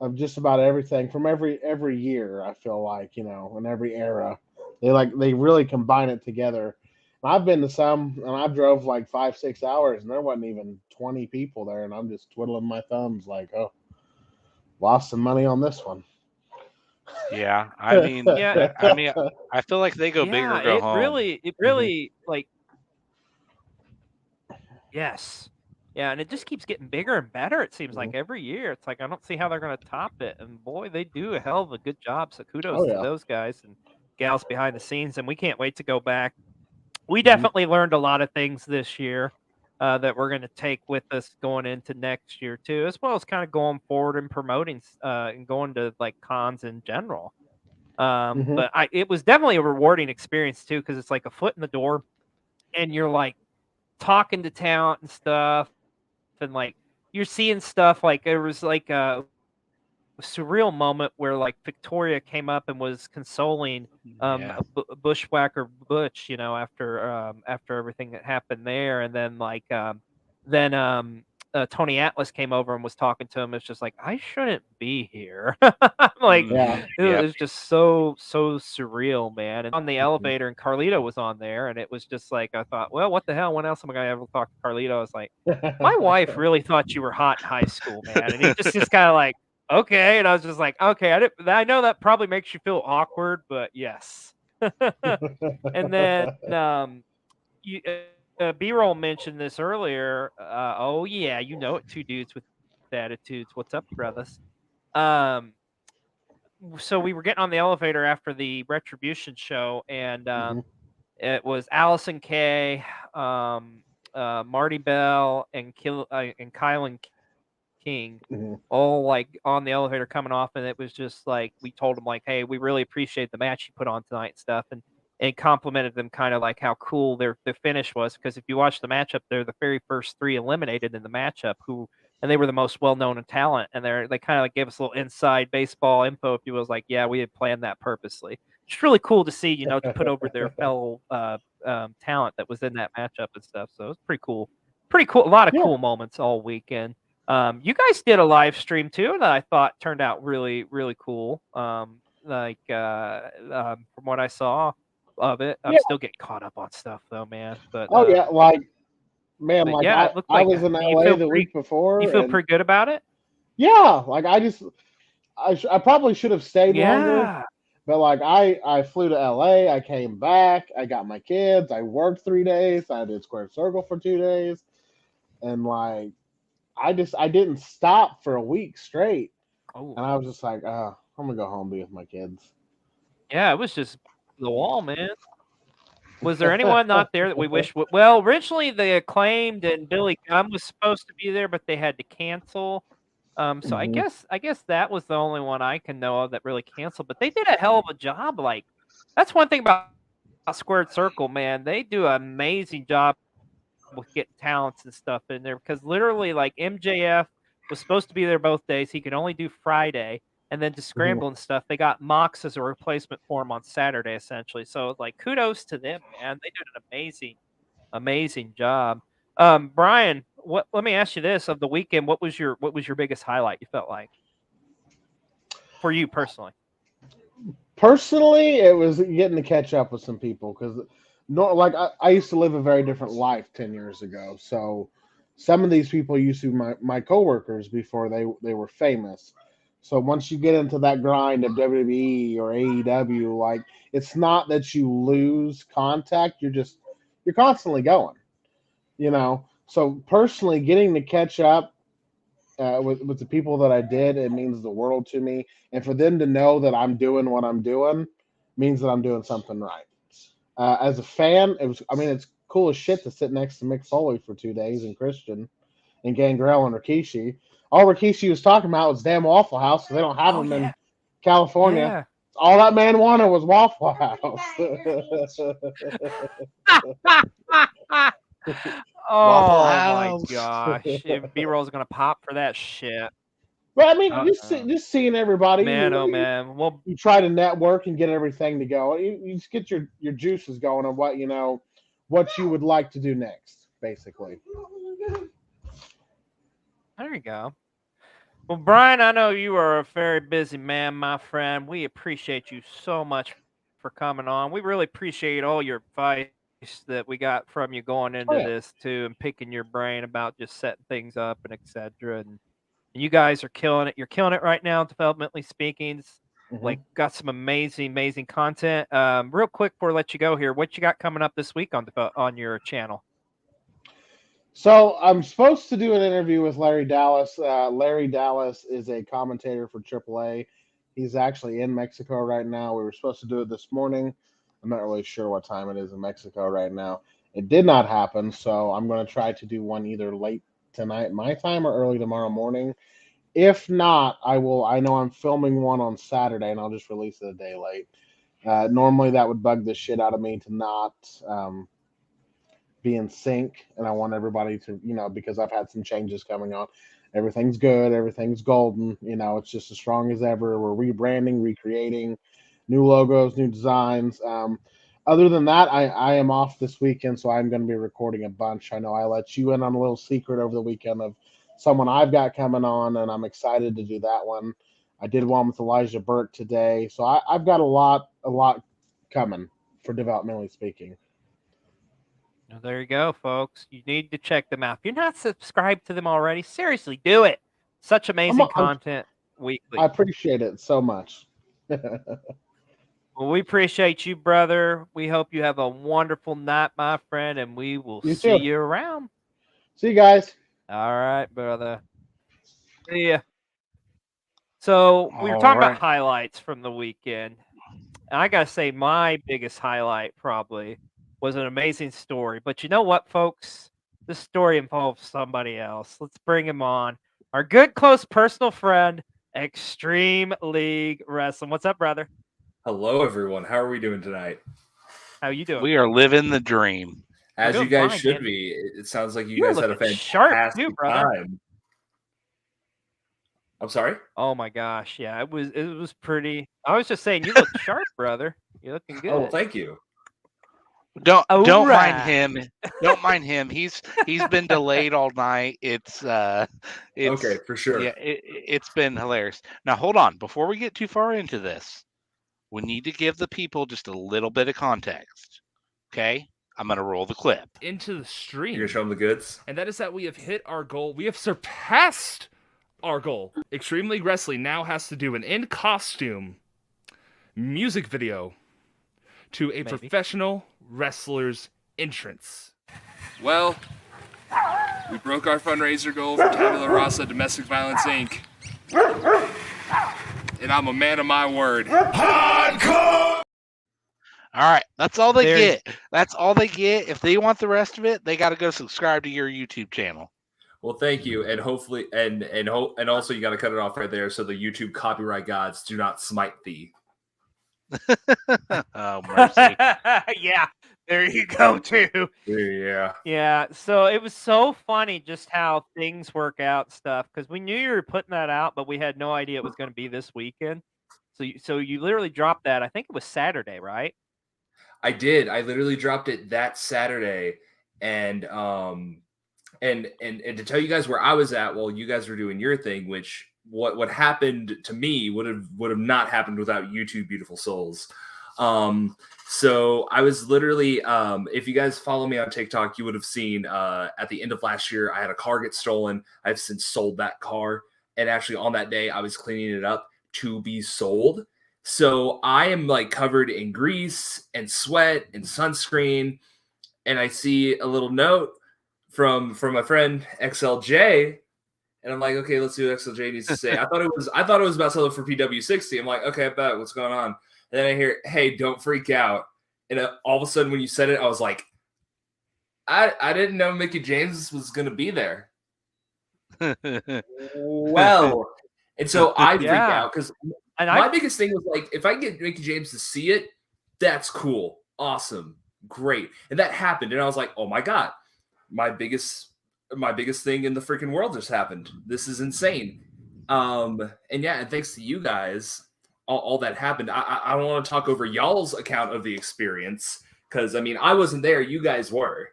of just about everything from every year. I feel like in every era, they really combine it together. And I've been to some, and I drove like 5-6 hours, and there wasn't even 20 people there, and I'm just twiddling my thumbs like, oh, lost some money on this one. Yeah, I mean, Yeah, I feel like they go big or yeah. go It home. really like yes. Yeah, and it just keeps getting bigger and better. It seems like every year. It's like I don't see how they're going to top it. And boy, they do a hell of a good job. So kudos Oh to yeah. those guys and gals behind the scenes. And we can't wait to go back. We Mhm. definitely learned a lot of things this year that we're going to take with us going into next year too, as well as kind of going forward and promoting and going to like cons in general. Mhm. But it was definitely a rewarding experience too because it's like a foot in the door, and you're like talking to talent and stuff, and like you're seeing stuff like there was like a surreal moment where like Victoria came up and was consoling Yeah. Bushwhacker Butch, after everything that happened there, and then then Tony Atlas came over and was talking to him. It's just like I shouldn't be here. Like Yeah. it Yep. was just so surreal, man. And on the elevator, and Carlito was on there, and it was just like I thought, well, what the hell? When else am I gonna ever talk to Carlito? I was like, my wife really thought you were hot in high school, man. And he just kind of like, okay. And I was just like, okay, I know that probably makes you feel awkward, but yes. And then you B-roll mentioned this earlier. Oh yeah, you know it. Two dudes with attitudes. What's up, brothers? So we were getting on the elevator after the Retribution show, and Mhm. it was Allison Kay, Marty Bell, and Kylan King, Mhm. all like on the elevator coming off, and it was just like we told them like, hey, we really appreciate the match you put on tonight and stuff, and complimented them kind of like how cool their finish was, because if you watch the matchup, they're the very first three eliminated in the matchup and they were the most well known in talent, and they kind of like gave us a little inside baseball info, if you will. It was like, yeah, we had planned that purposely. it's really cool to see, to put over their fellow talent that was in that matchup and stuff. So it's pretty cool. Pretty cool. A lot of Yeah. cool moments all weekend. You guys did a live stream too that I thought turned out really, really cool. From what I saw of it, I'm Yeah. still getting caught up on stuff though, man. But Oh yeah, like man, but like yeah, it looked I like was in do you LA feel the pretty week before, you feel and pretty good about it? yeah, like I probably should have stayed longer, Yeah. but like I flew to LA, I came back, I got my kids, I worked 3 days, I did Squared Circle for 2 days, and like I didn't stop for a week straight, and Oh, I was just like, I'm gonna go home and be with my kids. yeah, it was just the wall, man. Was there anyone not there that we wish would well, originally, the Acclaimed and Billy Gunn was supposed to be there, but they had to cancel. So I Mhm. guess that was the only one I can know of that really canceled, but they did a hell of a job, like that's one thing about Squared Circle, man. They do an amazing job with getting talents and stuff in there because literally, like, MJF was supposed to be there both days. He could only do Friday, and then to Mhm. scramble and stuff, they got Mox as a replacement for him on Saturday, essentially. So, like, kudos to them, man. They did an amazing job. Brian, what? Let me ask you this: of the weekend, what was your biggest highlight? You felt like for you personally? Personally, it was getting to catch up with some people because, no, like I used to live a very different life 10 years ago. So some of these people used to be my coworkers before they were famous. So once you get into that grind of WWE or AEW, like it's not that you lose contact, you're constantly going, you know. So personally, getting to catch up with the people that I did, it means the world to me. And for them to know that I'm doing what I'm doing means that I'm doing something right. As a fan, it's cool as shit to sit next to Mick Foley for 2 days and Christian and Gangrel and Rikishi. All Rikishi was talking about was damn Waffle House because they don't have Oh them in yeah, California. yeah. All that man wanted was Waffle House. Waffle Oh my House. gosh. B-roll's gonna pop for that shit. But I mean, Uh-oh. just seeing everybody, Man, oh man. Well, you try to network and get everything to go. You just get your juices going on what you would like to do next, basically. there you go. Well, Brian, I know you are a very busy man, my friend. We appreciate you so much for coming on. We really appreciate all your advice that we got from you going Oh into yeah. this too, and picking your brain about just setting things up and etc. And you guys are killing it. You're killing it right now, developmentally speaking. It's Mm-hmm. like got some amazing content. Real quick before I let you go here, what you got coming up this week on your channel? So I'm supposed to do an interview with Larry Dallas. Larry Dallas is a commentator for AAA. He's actually in Mexico right now. We were supposed to do it this morning. I'm not really sure what time it is in Mexico right now. It did not happen, so I'm going to try to do one either late tonight, my time, or early tomorrow morning. If not, I will. I know I'm filming one on Saturday, and I'll just release it a day late. Normally, that would bug the shit out of me to not be in sync, and I want everybody to, because I've had some changes coming on. Everything's good, everything's golden. It's just as strong as ever. We're rebranding, recreating, new logos, new designs. Other than that, I am off this weekend, so I'm going to be recording a bunch. I know I let you in on a little secret over the weekend of someone I've got coming on, and I'm excited to do that one. I did one with Elijah Burke today, so I've got a lot coming for developmentally speaking. Well, there you go, folks. You need to check them out. If you're not subscribed to them already, seriously, do it. Such amazing content weekly. I appreciate it so much. Well, we appreciate you, brother. We hope you have a wonderful night, my friend, and we will You see too. you around. See you guys. All right, brother. See ya. So we were talking about highlights from the weekend. And I gotta say, my biggest highlight probably was an amazing story. But you know what, folks? This story involves somebody else. Let's bring him on. Our good, close, personal friend, Extreme League Wrestling. What's up, brother? Hello, everyone. How are we doing tonight? How you doing? We are living the dream. As you doing guys fine, should man. be. It sounds like you You're guys had a looking sharp fantastic too, brother. time. I'm sorry? Oh my gosh, yeah, it was pretty. I was just saying, you look sharp, brother. You're looking good. Oh, thank you. Don't mind Alright. him. Don't mind him. He's been delayed all night. It's Okay, for sure. yeah, it's been hilarious. Now hold on, before we get too far into this, we need to give the people just a little bit of context. Okay? I'm gonna roll the clip. Into the stream. You're gonna show them the goods? And that is that we have hit our goal. We have surpassed our goal. Extreme League Wrestling now has to do an in-costume music video to a professional wrestler's entrance. Well, we broke our fundraiser goal for Tabula Rasa Domestic Violence Inc. And I'm a man of my word. All right, that's all they get. That's all they get. If they want the rest of it, they got to go subscribe to your YouTube channel. Well, thank you, and hopefully, and also you got to cut it off right there so the YouTube copyright gods do not smite thee. Oh, mercy. Yeah, there you go too. Yeah. Yeah, so it was so funny just how things work out stuff because we knew you were putting that out, but we had no idea it was going to be this weekend. So you literally dropped that. I think it was Saturday, right? I did. I literally dropped it that Saturday, and to tell you guys where I was at while you guys were doing your thing, which what happened to me would have not happened without you two beautiful souls. So I was literally, if you guys follow me on TikTok, you would have seen at the end of last year, I had a car get stolen. I've since sold that car. And actually on that day, I was cleaning it up to be sold. So I am like covered in grease and sweat and sunscreen. And I see a little note from my friend XLJ. And I'm like, okay, let's see what XLJ needs to say. I thought it was about something for PW60. I'm like, okay, I bet. What's going on? And then I hear, hey, don't freak out. And all of a sudden, when you said it, I was like, I didn't know Mickey James was going to be there. Well, and so I freak out because my biggest thing was like, if I can get Mickey James to see it, that's cool, awesome, great. And that happened. And I was like, oh my God, my biggest thing in the freaking world just happened. This is insane. And thanks to you guys, all that happened. I don't want to talk over y'all's account of the experience because I mean I wasn't there. You guys were.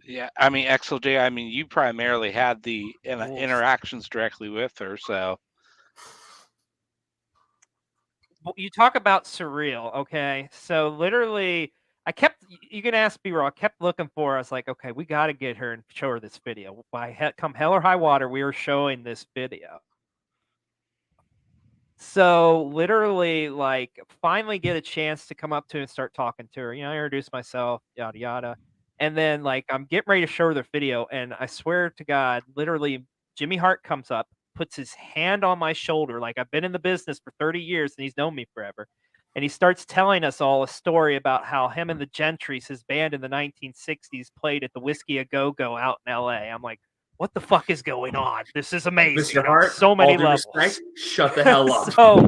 Yeah, I mean XLJ. I mean you primarily had the interactions directly with her, so. Well, you talk about surreal, okay? So literally. You can ask B-Roll, I kept looking for her. I was like, okay, we got to get her and show her this video. Come hell or high water, we were showing this video. So literally, like, finally get a chance to come up to her and start talking to her. You know, I introduce myself, yada, yada. And then, like, I'm getting ready to show her the video. And I swear to God, literally, Jimmy Hart comes up, puts his hand on my shoulder. Like, I've been in the business for 30 years and he's known me forever. And he starts telling us all a story about how him and the Gentrys, his band in the 1960s, played at the Whiskey A Go-Go out in L.A. I'm like, what the fuck is going on? This is amazing. Mr. Hart, so many levels. Respect, shut the hell up. So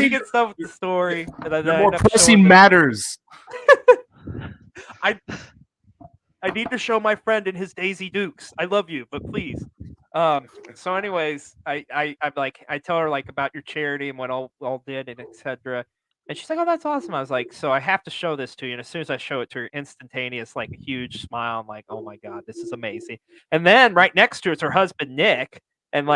he gets done with the story. And more pressing matters. I need to show my friend in his Daisy Dukes. I love you, but please. So anyways, I'm like, I tell her like about your charity and what all did and etc. And she's like, oh, that's awesome. I was like, so I have to show this to you. And as soon as I show it to her, instantaneous, like a huge smile. I'm like, oh my God, this is amazing. And then right next to her is her husband, Nick. And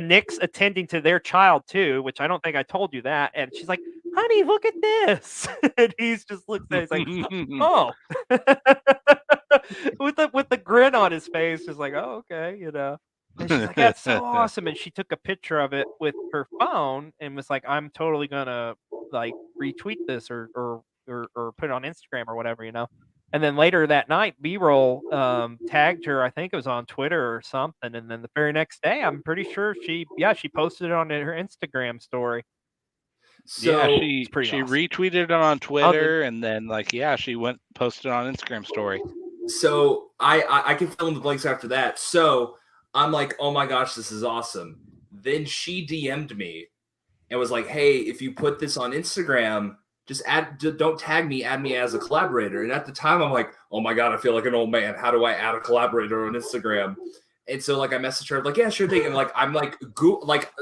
Nick's attending to their child too, which I don't think I told you that. And she's like, honey, look at this. And he's just looks at it, he's like, oh. with the grin on his face, just like, oh, okay, you know. And she's like, that's so awesome. And she took a picture of it with her phone and was like, I'm totally gonna like retweet this or put it on Instagram or whatever, you know. And then later that night, B-Roll tagged her, I think it was on Twitter or something. And then the very next day, I'm pretty sure she posted it on her Instagram story. So yeah, she awesome. Retweeted it on Twitter and then she went posted on Instagram story. So I can fill in the blanks after that. So I'm like, oh my gosh, this is awesome. Then she DM'd me and was like, hey, if you put this on Instagram, don't tag me, add me as a collaborator. And at the time I'm like, oh my God, I feel like an old man. How do I add a collaborator on Instagram? And so like I messaged her like, yeah, sure thing. And like I'm like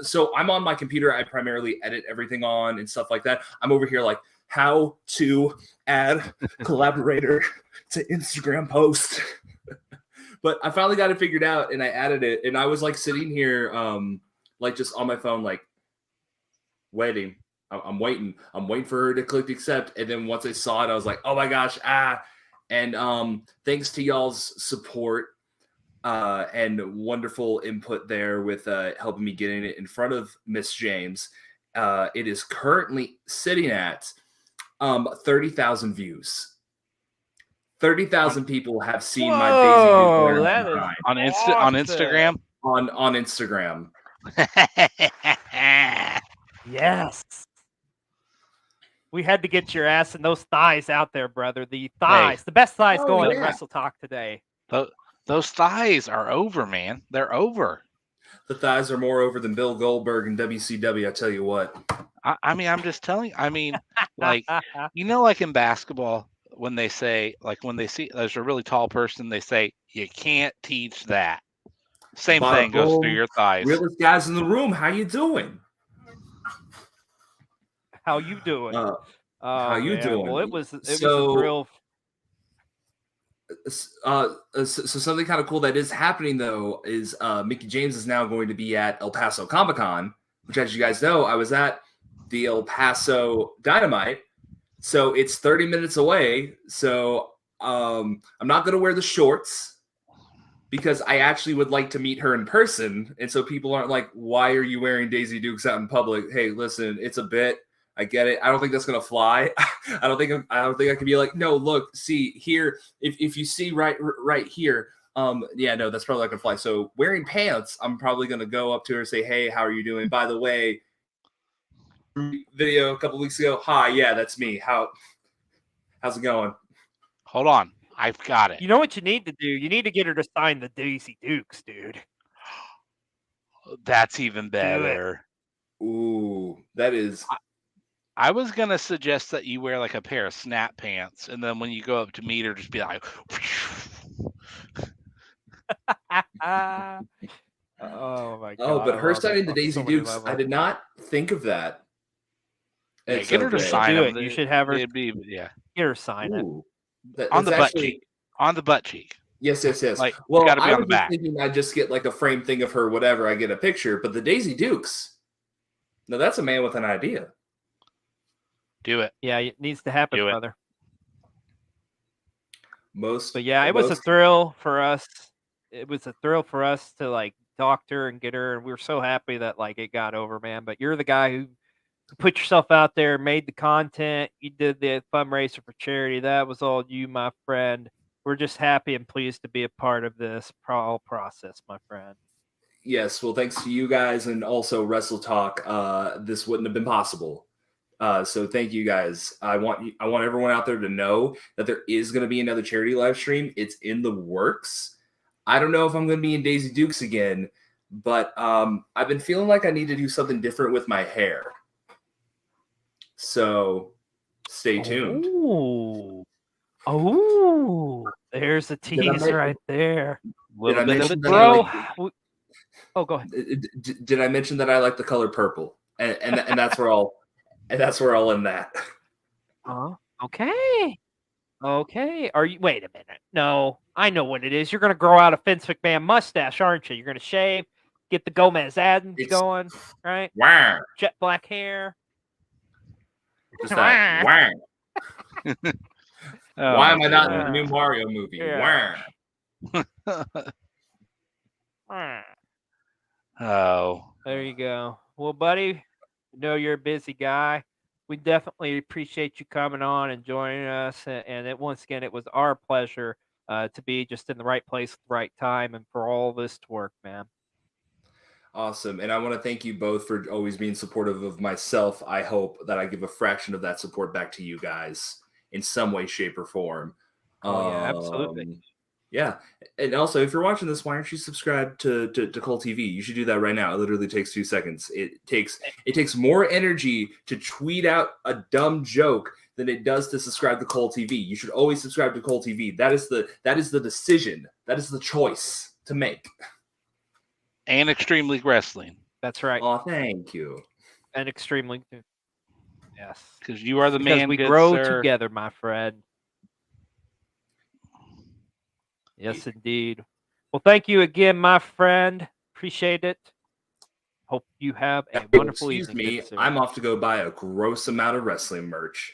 so I'm on my computer. I primarily edit everything on and stuff like that. I'm over here like how to add collaborator to Instagram post. But I finally got it figured out and I added it. And I was like sitting here like just on my phone, like waiting. I'm waiting for her to click accept. And then once I saw it, I was like, oh my gosh, And thanks to y'all's support and wonderful input there with helping me getting it in front of Miss James. It is currently sitting at 30,000 views. 30,000 people have seen my Daisy Duke wearing that is design on Instagram. on Instagram. Yes. We had to get your ass and those thighs out there, brother. The thighs, the best thighs going in Wrestle Talk today. Those thighs are over, man. They're over. The thighs are more over than Bill Goldberg and WCW. I tell you what. I mean, I'm just telling you. I mean, like, like in basketball, when they say, like, when they see there's a really tall person, they say, you can't teach that. Same thing goes through your thighs. Realest guys in the room, how you doing? How you doing? How you doing? Well, it was a thrill. So something kind of cool that is happening though is Mickey James is now going to be at El Paso Comic-Con, which, as you guys know, I was at the El Paso Dynamite. So it's 30 minutes away. So I'm not going to wear the shorts because I actually would like to meet her in person. And so people aren't like, why are you wearing Daisy Dukes out in public? Hey, listen, it's a bit. I get it. I don't think that's gonna fly. I don't think I can be like, no, look, see here. If you see right here, yeah, no, that's probably not gonna fly. So wearing pants, I'm probably gonna go up to her and say, hey, how are you doing? By the way, video a couple weeks ago. Hi, yeah, that's me. How's it going? Hold on, I've got it. You know what you need to do? You need to get her to sign the Daisy Dukes, dude. That's even better. Ooh, that is. I was gonna suggest that you wear like a pair of snap pants, and then when you go up to meet her, just be like, oh my god! Oh, but her signing the Daisy Dukes, I did not think of that. Yeah, get her to sign it. You should have her. Get her sign it on the butt cheek. On the butt cheek. Yes. Like, well, gotta be I on the was back. thinking I just get like a frame thing of her, whatever. I get a picture, but the Daisy Dukes. No, that's a man with an idea. Do it. Yeah, it needs to happen, brother. But yeah, it was a thrill for us. It was a thrill for us to like talk to her and get her, and we were so happy that like it got over, man. But you're the guy who put yourself out there, made the content, you did the fundraiser for charity. That was all you, my friend. We're just happy and pleased to be a part of this process, my friend. Yes, well, thanks to you guys and also Wrestle Talk, this wouldn't have been possible. So thank you guys. I want everyone out there to know that there is going to be another charity live stream. It's in the works. I don't know if I'm going to be in Daisy Dukes again, but I've been feeling like I need to do something different with my hair. So stay tuned. Oh, there's a tease right there. Did I mention that go ahead. Did I mention that I like the color purple? And that's where I'll. And that's where I'll end that. Okay. Are you? Wait a minute. No, I know what it is. You're gonna grow out a Vince McMahon mustache, aren't you? You're gonna shave, get the Gomez Adams going, right? Wow. Jet black hair. Just that. Wow. Why am I not in the new Mario movie? Yeah. Wow. Oh. There you go. Well, buddy. Know you're a busy guy. We definitely appreciate you coming on and joining us. And once again, it was our pleasure to be just in the right place at the right time and for all this to work, man. Awesome. And I want to thank you both for always being supportive of myself. I hope that I give a fraction of that support back to you guys in some way, shape, or form. Oh, yeah, absolutely. Yeah. And also, if you're watching this, why aren't you subscribed to Cole TV? You should do that right now. It literally takes 2 seconds. It takes more energy to tweet out a dumb joke than it does to subscribe to Cole TV. You should always subscribe to Cole TV. That is the decision. That is the choice to make. And Extreme League Wrestling. That's right. Oh, thank you. And extremely. Yes. Because you are the Because man, we good grow sir. together, my friend. Yes, indeed. Well, thank you again, my friend. Appreciate it. Hope you have a wonderful Excuse evening. me, good sir. I'm off to go buy a gross amount of wrestling merch.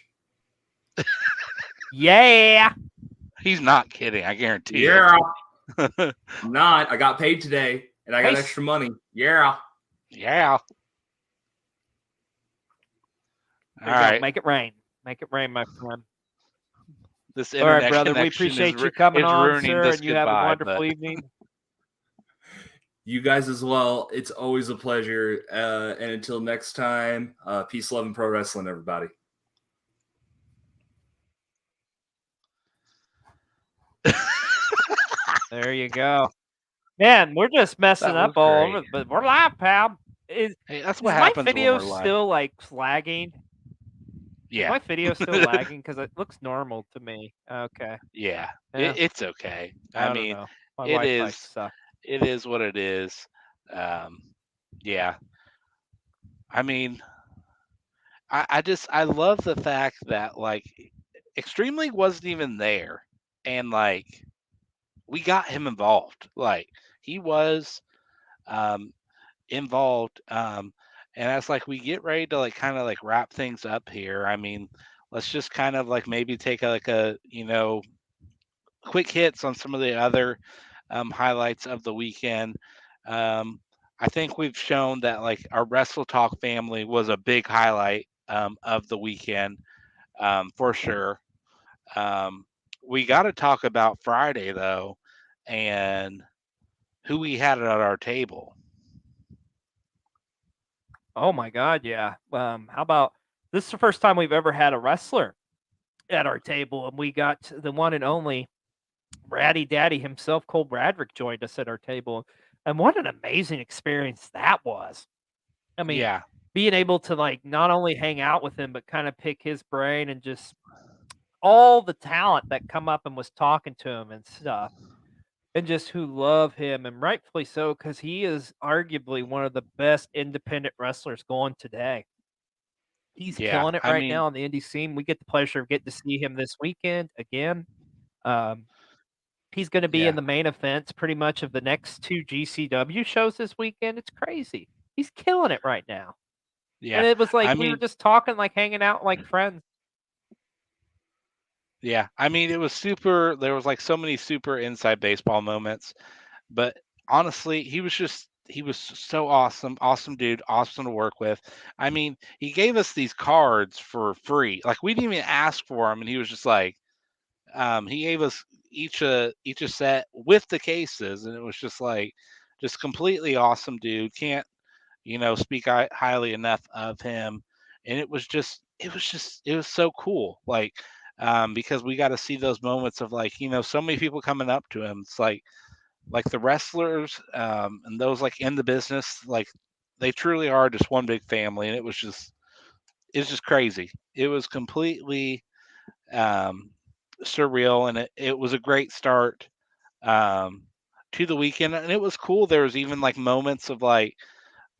Yeah. He's not kidding. I guarantee Yeah, it. I'm not. I got paid today, and I got Hey, extra money. Yeah. Yeah. There All you go. right. Make it rain. Make it rain, my friend. This All right, internet brother. We connection appreciate you coming is on, ruining sir, this and you have a goodbye. wonderful But evening. You guys as well. It's always a pleasure. And until next time, peace, love, and pro wrestling, everybody. There you go. Man, we're just messing that was up all great. over, but we're live, pal. Is Hey, that's is what my happens when video we're live. still like lagging? Is Yeah. my video still lagging? Because it looks normal to me. Okay. Yeah. Yeah. It's okay. I I don't mean, know. My it Wi-Fi is. sucks. It is what it is. Yeah. I mean, I love the fact that like Extreme League wasn't even there, and like we got him involved. Like he was um, involved, and as like we get ready to like kind of like wrap things up here. I mean, let's just kind of like maybe take like a quick hits on some of the other highlights of the weekend. Um, I think we've shown that like our Wrestle Talk family was a big highlight of the weekend for sure. Um, we got to talk about Friday though, and who we had at our table. Oh my God, yeah. How about this is the first time we've ever had a wrestler at our table, and we got the one and only Braddy Daddy himself, Cole Bradrick, joined us at our table. And what an amazing experience that was. I mean, Yeah, being able to like not only hang out with him, but kind of pick his brain and just all the talent that come up and was talking to him and stuff. And just who love him, and rightfully so, because he is arguably one of the best independent wrestlers going today. He's yeah. killing it I right mean, now on the indie scene. We get the pleasure of getting to see him this weekend again. Um, he's going to be yeah, in the main events pretty much of the next 2 GCW shows this weekend. It's crazy. He's killing it right now. yeah. And it was like I we were mean, just talking, like hanging out like friends. yeah. I mean, it was super. There was like so many super inside baseball moments, but honestly, he was so awesome, awesome dude, awesome to work with. I mean, he gave us these cards for free. Like we didn't even ask for them, and he was just like, he gave us each a set with the cases, and it was just like, just completely awesome dude. Can't speak highly enough of him. And it was so cool. Like, because we got to see those moments of like, so many people coming up to him. It's like the wrestlers and those like in the business, like they truly are just one big family. And it's just crazy. It was completely um, surreal, and it was a great start um, to the weekend. And it was cool. There was even like moments of like,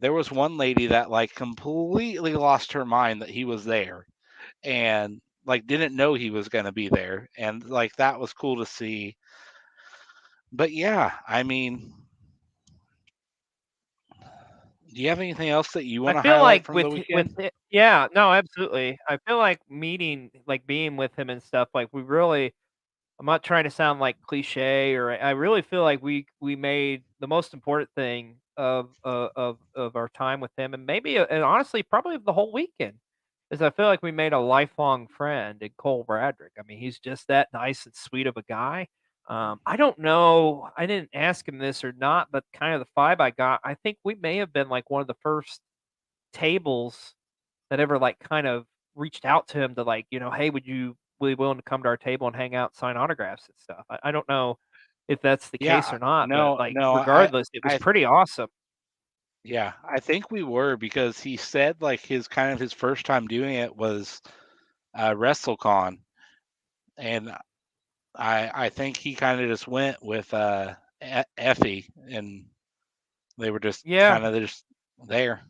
there was one lady that like completely lost her mind that he was there and like didn't know he was going to be there, and like that was cool to see. But yeah, I mean, do you have anything else that you I want to feel highlight like from the with weekend? it, yeah, no, absolutely. I feel like meeting, like being with him and stuff. Like we really, I'm not trying to sound like cliche, or I really feel like we made the most important thing of our time with him, and maybe and honestly probably of the whole weekend, is I feel like we made a lifelong friend in Cole Bradrick. I mean, he's just that nice and sweet of a guy. I don't know, I didn't ask him this or not, but kind of the vibe I got, I think we may have been like one of the first tables that ever like kind of reached out to him to like, hey, would you be willing to come to our table and hang out, sign autographs and stuff? I don't know if that's the case Yeah, or not, but no, like no, regardless, it was I, pretty awesome. yeah, I think we were because he said like his kind of his first time doing it was WrestleCon, and I think he kind of just went with Effie, and They were just Yeah. kind of just there.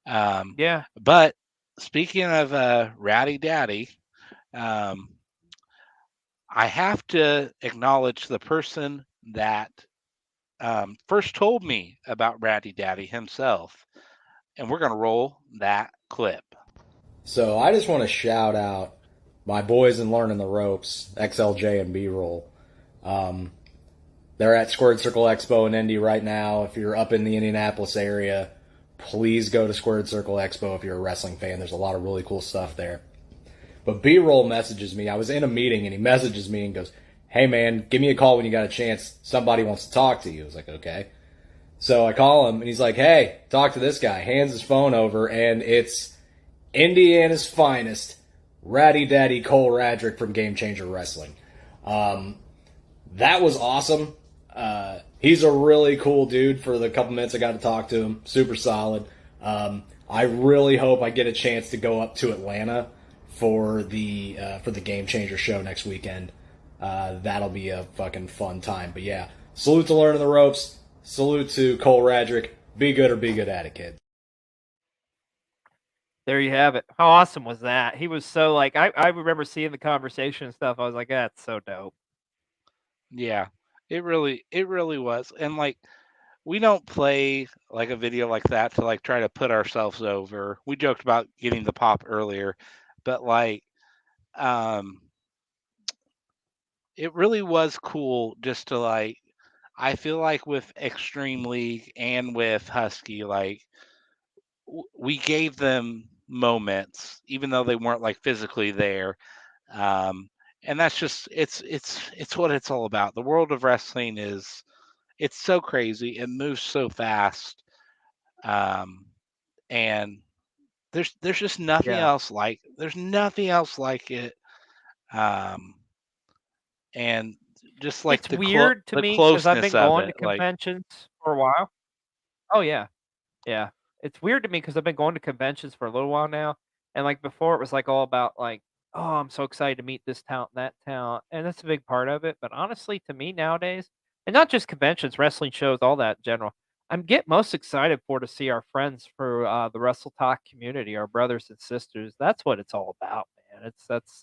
Yeah. But speaking of Rowdy Daddy, um, I have to acknowledge the person that first told me about Rowdy Daddy himself, and we're going to roll that clip. So I just want to shout out my boys in Learning the Ropes, XLJ and B-Roll. They're at Squared Circle Expo in Indy right now. If you're up in the Indianapolis area, please go to Squared Circle Expo if you're a wrestling fan. There's a lot of really cool stuff there. But B-Roll messages me. I was in a meeting, and he messages me and goes, "Hey, man, give me a call when you got a chance. Somebody wants to talk to you." I was like, okay. So I call him, and he's like, "Hey, talk to this guy." Hands his phone over, and it's Indiana's finest, Ratty Daddy Cole Radrick from Game Changer Wrestling. That was awesome. He's a really cool dude. For the couple minutes I got to talk to him, super solid. I really hope I get a chance to go up to Atlanta for the Game Changer show next weekend. That'll be a fucking fun time. But yeah, salute to Learning the Ropes. Salute to Cole Radrick. Be good or be good at it, kid. There you have it. How awesome was that? He was so like I remember seeing the conversation and stuff. I was like, that's so dope. Yeah, it really was. And like, we don't play like a video like that to like try to put ourselves over. We joked about getting the pop earlier, but like, it really was cool just to like, I feel like with Extreme League and with Husky, like we gave them moments, even though they weren't like physically there. And that's just it's what it's all about. The world of wrestling it's so crazy. It moves so fast. And there's just nothing Yeah. else like there's nothing else like it. And just like It's weird to the me because I've closeness been of going to it, like conventions for a while. Oh yeah. Yeah. It's weird to me because I've been going to conventions for a little while now. And like before it was like all about like, oh, I'm so excited to meet this talent, that talent. And that's a big part of it. But honestly, to me nowadays, and not just conventions, wrestling shows, all that in general, I'm get most excited for to see our friends for the Wrestle Talk community, our brothers and sisters. That's what it's all about, man. That's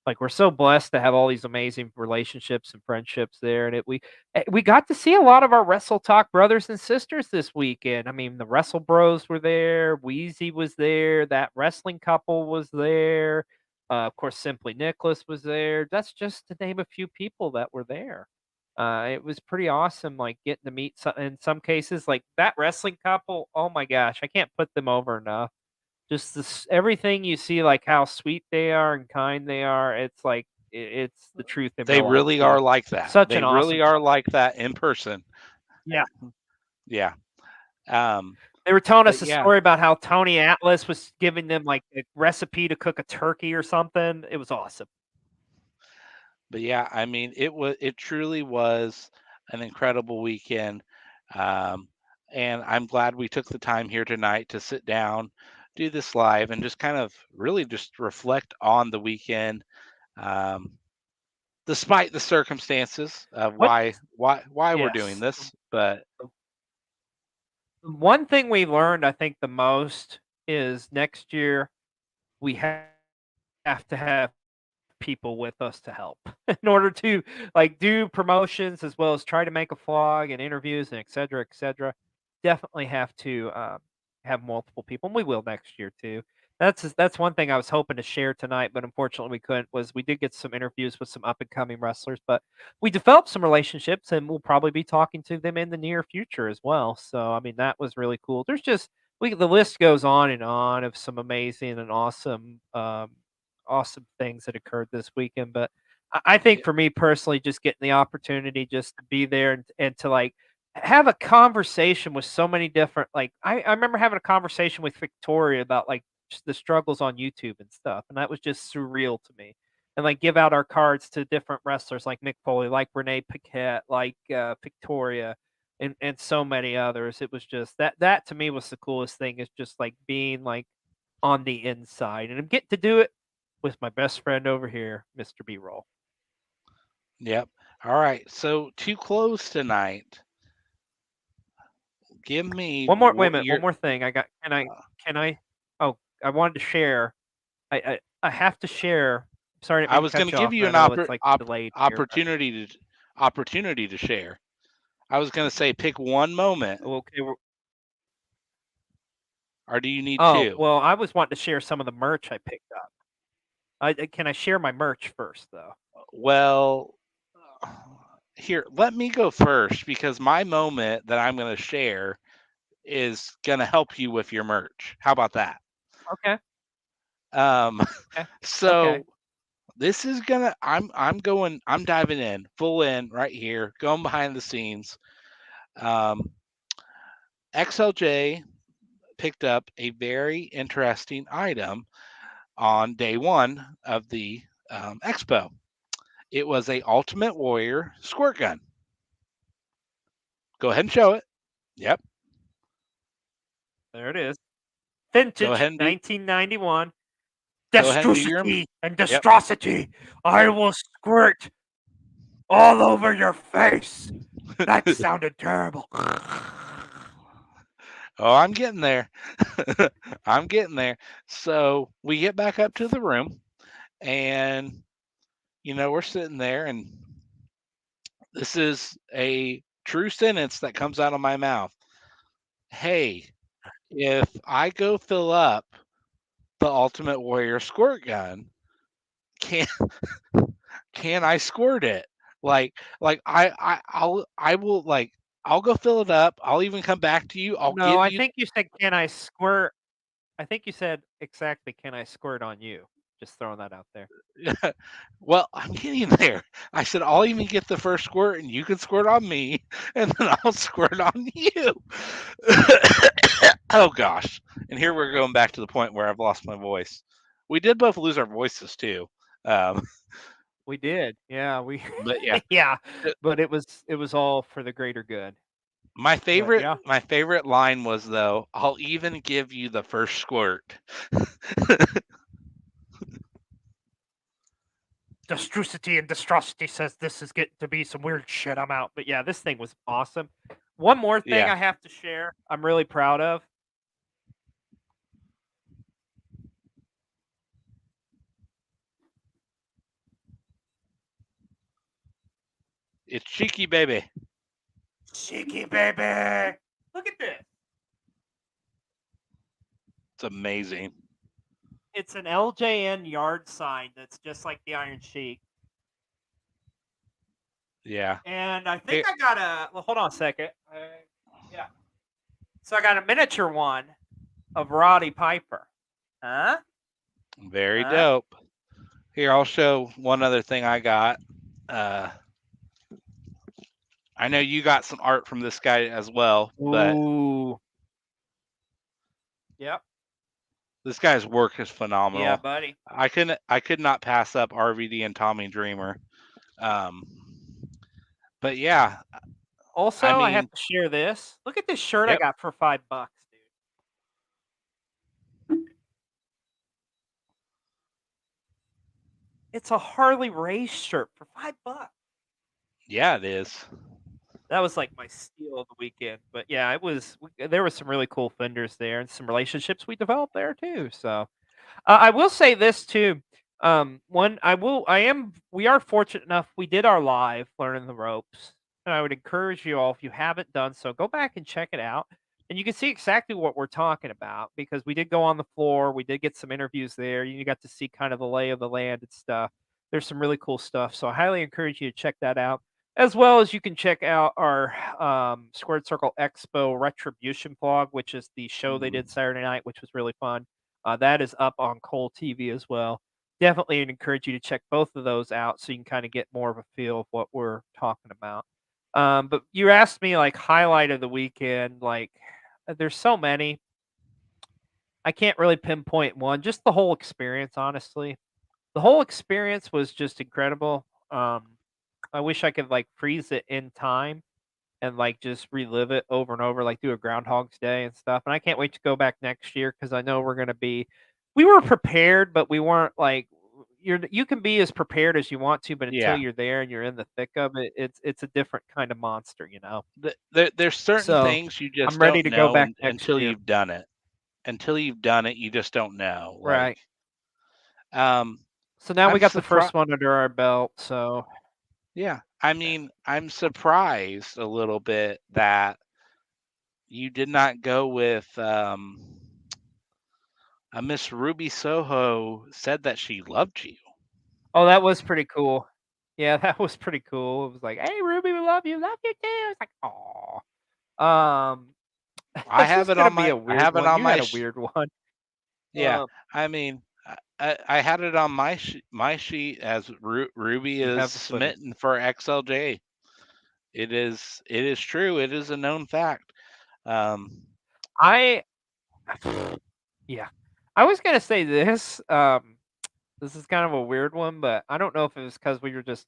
like, we're so blessed to have all these amazing relationships and friendships there, and we got to see a lot of our Wrestle Talk brothers and sisters this weekend. I mean, the Wrestle Bros were there, Wheezy was there, that wrestling couple was there, of course, Simply Nicholas was there. That's just to name a few people that were there. It was pretty awesome, like, getting to meet some in some cases, like, that wrestling couple, oh my gosh, I can't put them over enough. Just this everything you see, like, how sweet they are and kind they are, it's like it's the truth in they real life really too. are like that. Such They an really awesome are couple. like that in person. Yeah. Yeah. Um, They were telling but us a yeah, story about how Tony Atlas was giving them, like, a recipe to cook a turkey or something. It was awesome. but yeah, I mean, it truly was an incredible weekend. Um, and I'm glad we took the time here tonight to sit down, do this live, and just kind of really just reflect on the weekend, um, despite the circumstances of What why we're doing Yes. this. But One thing we learned, I think, the most is next year we have to have people with us to help in order to like do promotions as well as try to make a vlog and interviews and et cetera, et cetera. Definitely have to have multiple people, and we will next year too. That's one thing I was hoping to share tonight, but unfortunately we couldn't. Was we did get some interviews with some up and coming wrestlers, but we developed some relationships, and we'll probably be talking to them in the near future as well. So I mean that was really cool. There's just the list goes on and on of some amazing and awesome things that occurred this weekend. But I think for me personally, just getting the opportunity just to be there and to like have a conversation with so many different like I remember having a conversation with Victoria about like just the struggles on YouTube and stuff, and that was just surreal to me. And like give out our cards to different wrestlers like Mick Foley, like Renee Paquette, like Victoria, and so many others. It was just that to me was the coolest thing is just like being like on the inside, and I'm getting to do it with my best friend over here, Mr. B-Roll. yep. All right. So to close tonight, give me One more. Wait a what minute. your One more thing. Can I? Oh, I wanted to share. I have to share. Sorry, I didn't I mean to was going cut to you give off. you And an I know it's like delayed here. opportunity to share. I was going to say pick one moment, Okay. or do you need Oh, two? well, I was wanting to share some of the merch I picked up. Can I share my merch first, though? Well, here, let me go first because my moment that I'm going to share is going to help you with your merch. How about that? Okay. Okay. So this is gonna I'm diving in full in right here, going behind the scenes. XLJ picked up a very interesting item on day one of the expo. It was a Ultimate Warrior squirt gun. Go ahead and show it. Yep. There it is. Go Vintage, ahead and do 1991. go ahead and do your Destrosity and Destrosity. I will squirt all over your face. That sounded terrible. Oh, I'm getting there. I'm getting there. So we get back up to the room and we're sitting there and this is a true sentence that comes out of my mouth. Hey, if I go fill up the Ultimate Warrior squirt gun, can can I squirt it? I'll go fill it up. I'll even come back to you. I'll No, give I you think you said, can I squirt? I think you said exactly, can I squirt on you? Just throwing that out there. Well, I'm getting there. I said I'll even get the first squirt and you can squirt on me and then I'll squirt on you. Oh gosh. And here we're going back to the point where I've lost my voice. We did both lose our voices too. Um, We did. Yeah, but yeah. yeah, Uh, but it was all for the greater good. My favorite yeah. my favorite line was though, I'll even give you the first squirt. Destrosity and Destrosity says this is getting to be some weird shit. I'm out. But yeah, this thing was awesome. One more thing Yeah. I have to share, I'm really proud of. It's cheeky baby. Cheeky baby. Look at this. It's amazing. It's an LJN yard sign that's just like the Iron Sheik. Yeah. And I think I got well, hold on a second. Yeah. So I got a miniature one of Roddy Piper. Huh? Very dope. Here, I'll show one other thing I got. I know you got some art from this guy as well, but Ooh. Yep. this guy's work is phenomenal. Yeah, buddy. I could not pass up RVD and Tommy Dreamer. But yeah. Also, I have to share this. Look at this shirt I got for $5, dude. It's a Harley Race shirt for $5. Yeah, it is. That was like my steal of the weekend. But yeah, it was. There was some really cool fenders there, and some relationships we developed there too. So I will say this too. We are fortunate enough. We did our live learning the ropes, and I would encourage you all, if you haven't done so, go back and check it out, and you can see exactly what we're talking about because we did go on the floor. We did get some interviews there. You got to see kind of the lay of the land and stuff. There's some really cool stuff. So I highly encourage you to check that out. As well as you can check out our Squared Circle Expo Retribution vlog, which is the show they did Saturday night, which was really fun. That is up on Cole TV as well. Definitely encourage you to check both of those out so you can kind of get more of a feel of what we're talking about. But you asked me like highlight of the weekend. Like, there's so many. I can't really pinpoint one. Just the whole experience, honestly. The whole experience was just incredible. I wish I could like freeze it in time and like just relive it over and over, like do a Groundhog's Day and stuff. And I can't wait to go back next year because I know we were prepared, but we weren't like, you can be as prepared as you want to, but until Yeah. you're there and you're in the thick of it, it's a different kind of monster, There's certain So things you just I'm ready don't to go know back next until year. you've done it. Until you've done it, you just don't know. Right. Like, So now I'm we got the surprised. first one under our belt. So Yeah, I mean, I'm surprised a little bit that you did not go with Miss Ruby Soho said that she loved you. oh, that was pretty cool. Yeah, that was pretty cool. It was like, hey Ruby, we love you too. It's like, oh. I This have is it gonna on be my a I weird have it one. on You my had a weird one. yeah. I mean, I had it on my sheet as Ruby You is have the footage. smitten for XLJ. It is true. It is a known fact. I yeah. I was gonna say this. This is kind of a weird one, but I don't know if it was because we were just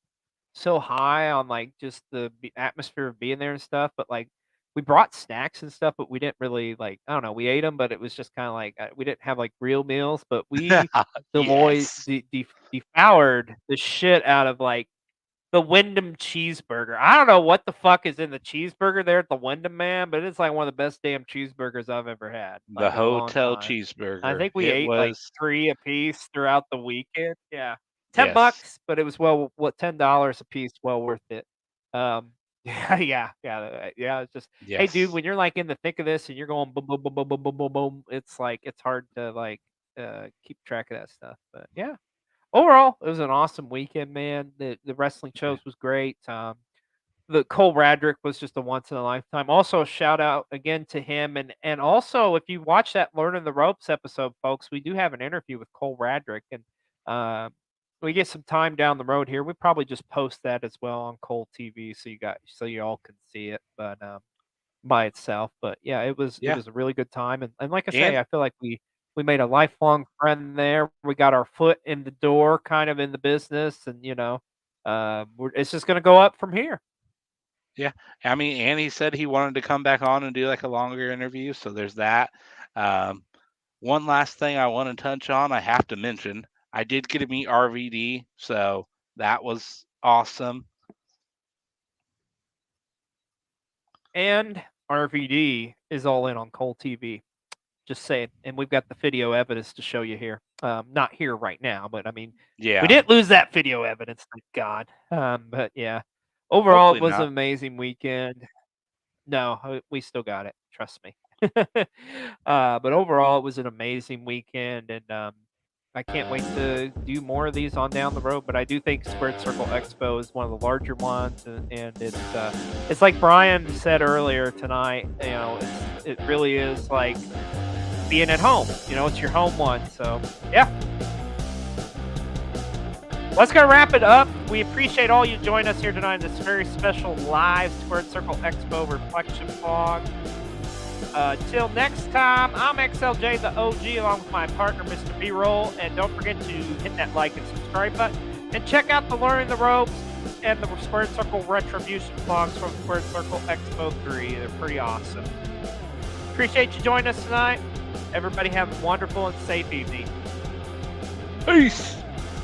so high on like just the atmosphere of being there and stuff. But like we brought snacks and stuff, but we didn't really like. I don't know. We ate them, but it was just kind of like we didn't have like real meals. But we Yes. devoured the shit out of like the Wyndham cheeseburger. I don't know what the fuck is in the cheeseburger there at the Wyndham, man, but it's like one of the best damn cheeseburgers I've ever had. The Like in a long hotel time. I cheeseburger. think we It ate like was 3 a piece throughout the weekend. Yeah. yes. $10, but it was $10 a piece, well worth it. Yeah. It's just hey dude, Yes. when you're like in the thick of this and you're going boom boom boom boom boom boom boom boom, it's like it's hard to like keep track of that stuff. But yeah. Overall, it was an awesome weekend, man. The wrestling shows was great. The Cole Radrick was just a once in a lifetime. Also, a shout out again to him, and also if you watch that Learning the Ropes episode, folks, we do have an interview with Cole Radrick, and we get some time down the road here. We probably just post that as well on Cole TV, so you all can see it, but by itself. But yeah, it was Yeah. a really good time, and like I And say, I feel like we made a lifelong friend there. We got our foot in the door, kind of in the business, and it's just going to go up from here. yeah, I mean, and he said he wanted to come back on and do like a longer interview. So there's that. One last thing I want to touch on, I have to mention, I did get to meet RVD, so that was awesome. And RVD is all in on Cole TV. Just saying, and we've got the video evidence to show you here. Not here right now, but I mean, Yeah, we didn't lose that video evidence, thank God. But yeah, overall, hopefully it was not. an amazing weekend. No, we still got it. Trust me. But overall, it was an amazing weekend, and I can't wait to do more of these on down the road. But I do think Squared Circle Expo is one of the larger ones, and it's like Brian said earlier tonight. It really is like being at home. It's your home one. So yeah. Let's go wrap it up. We appreciate all you join us here tonight in this very special live Squared Circle Expo reflection vlog. Till next time, I'm XLJ, the OG, along with my partner, Mr.Broll. And don't forget to hit that like and subscribe button. And check out the Learning the Ropes and the Squared Circle Retribution vlogs from Squared Circle Expo 3. They're pretty awesome. Appreciate you joining us tonight. Everybody have a wonderful and safe evening. Peace.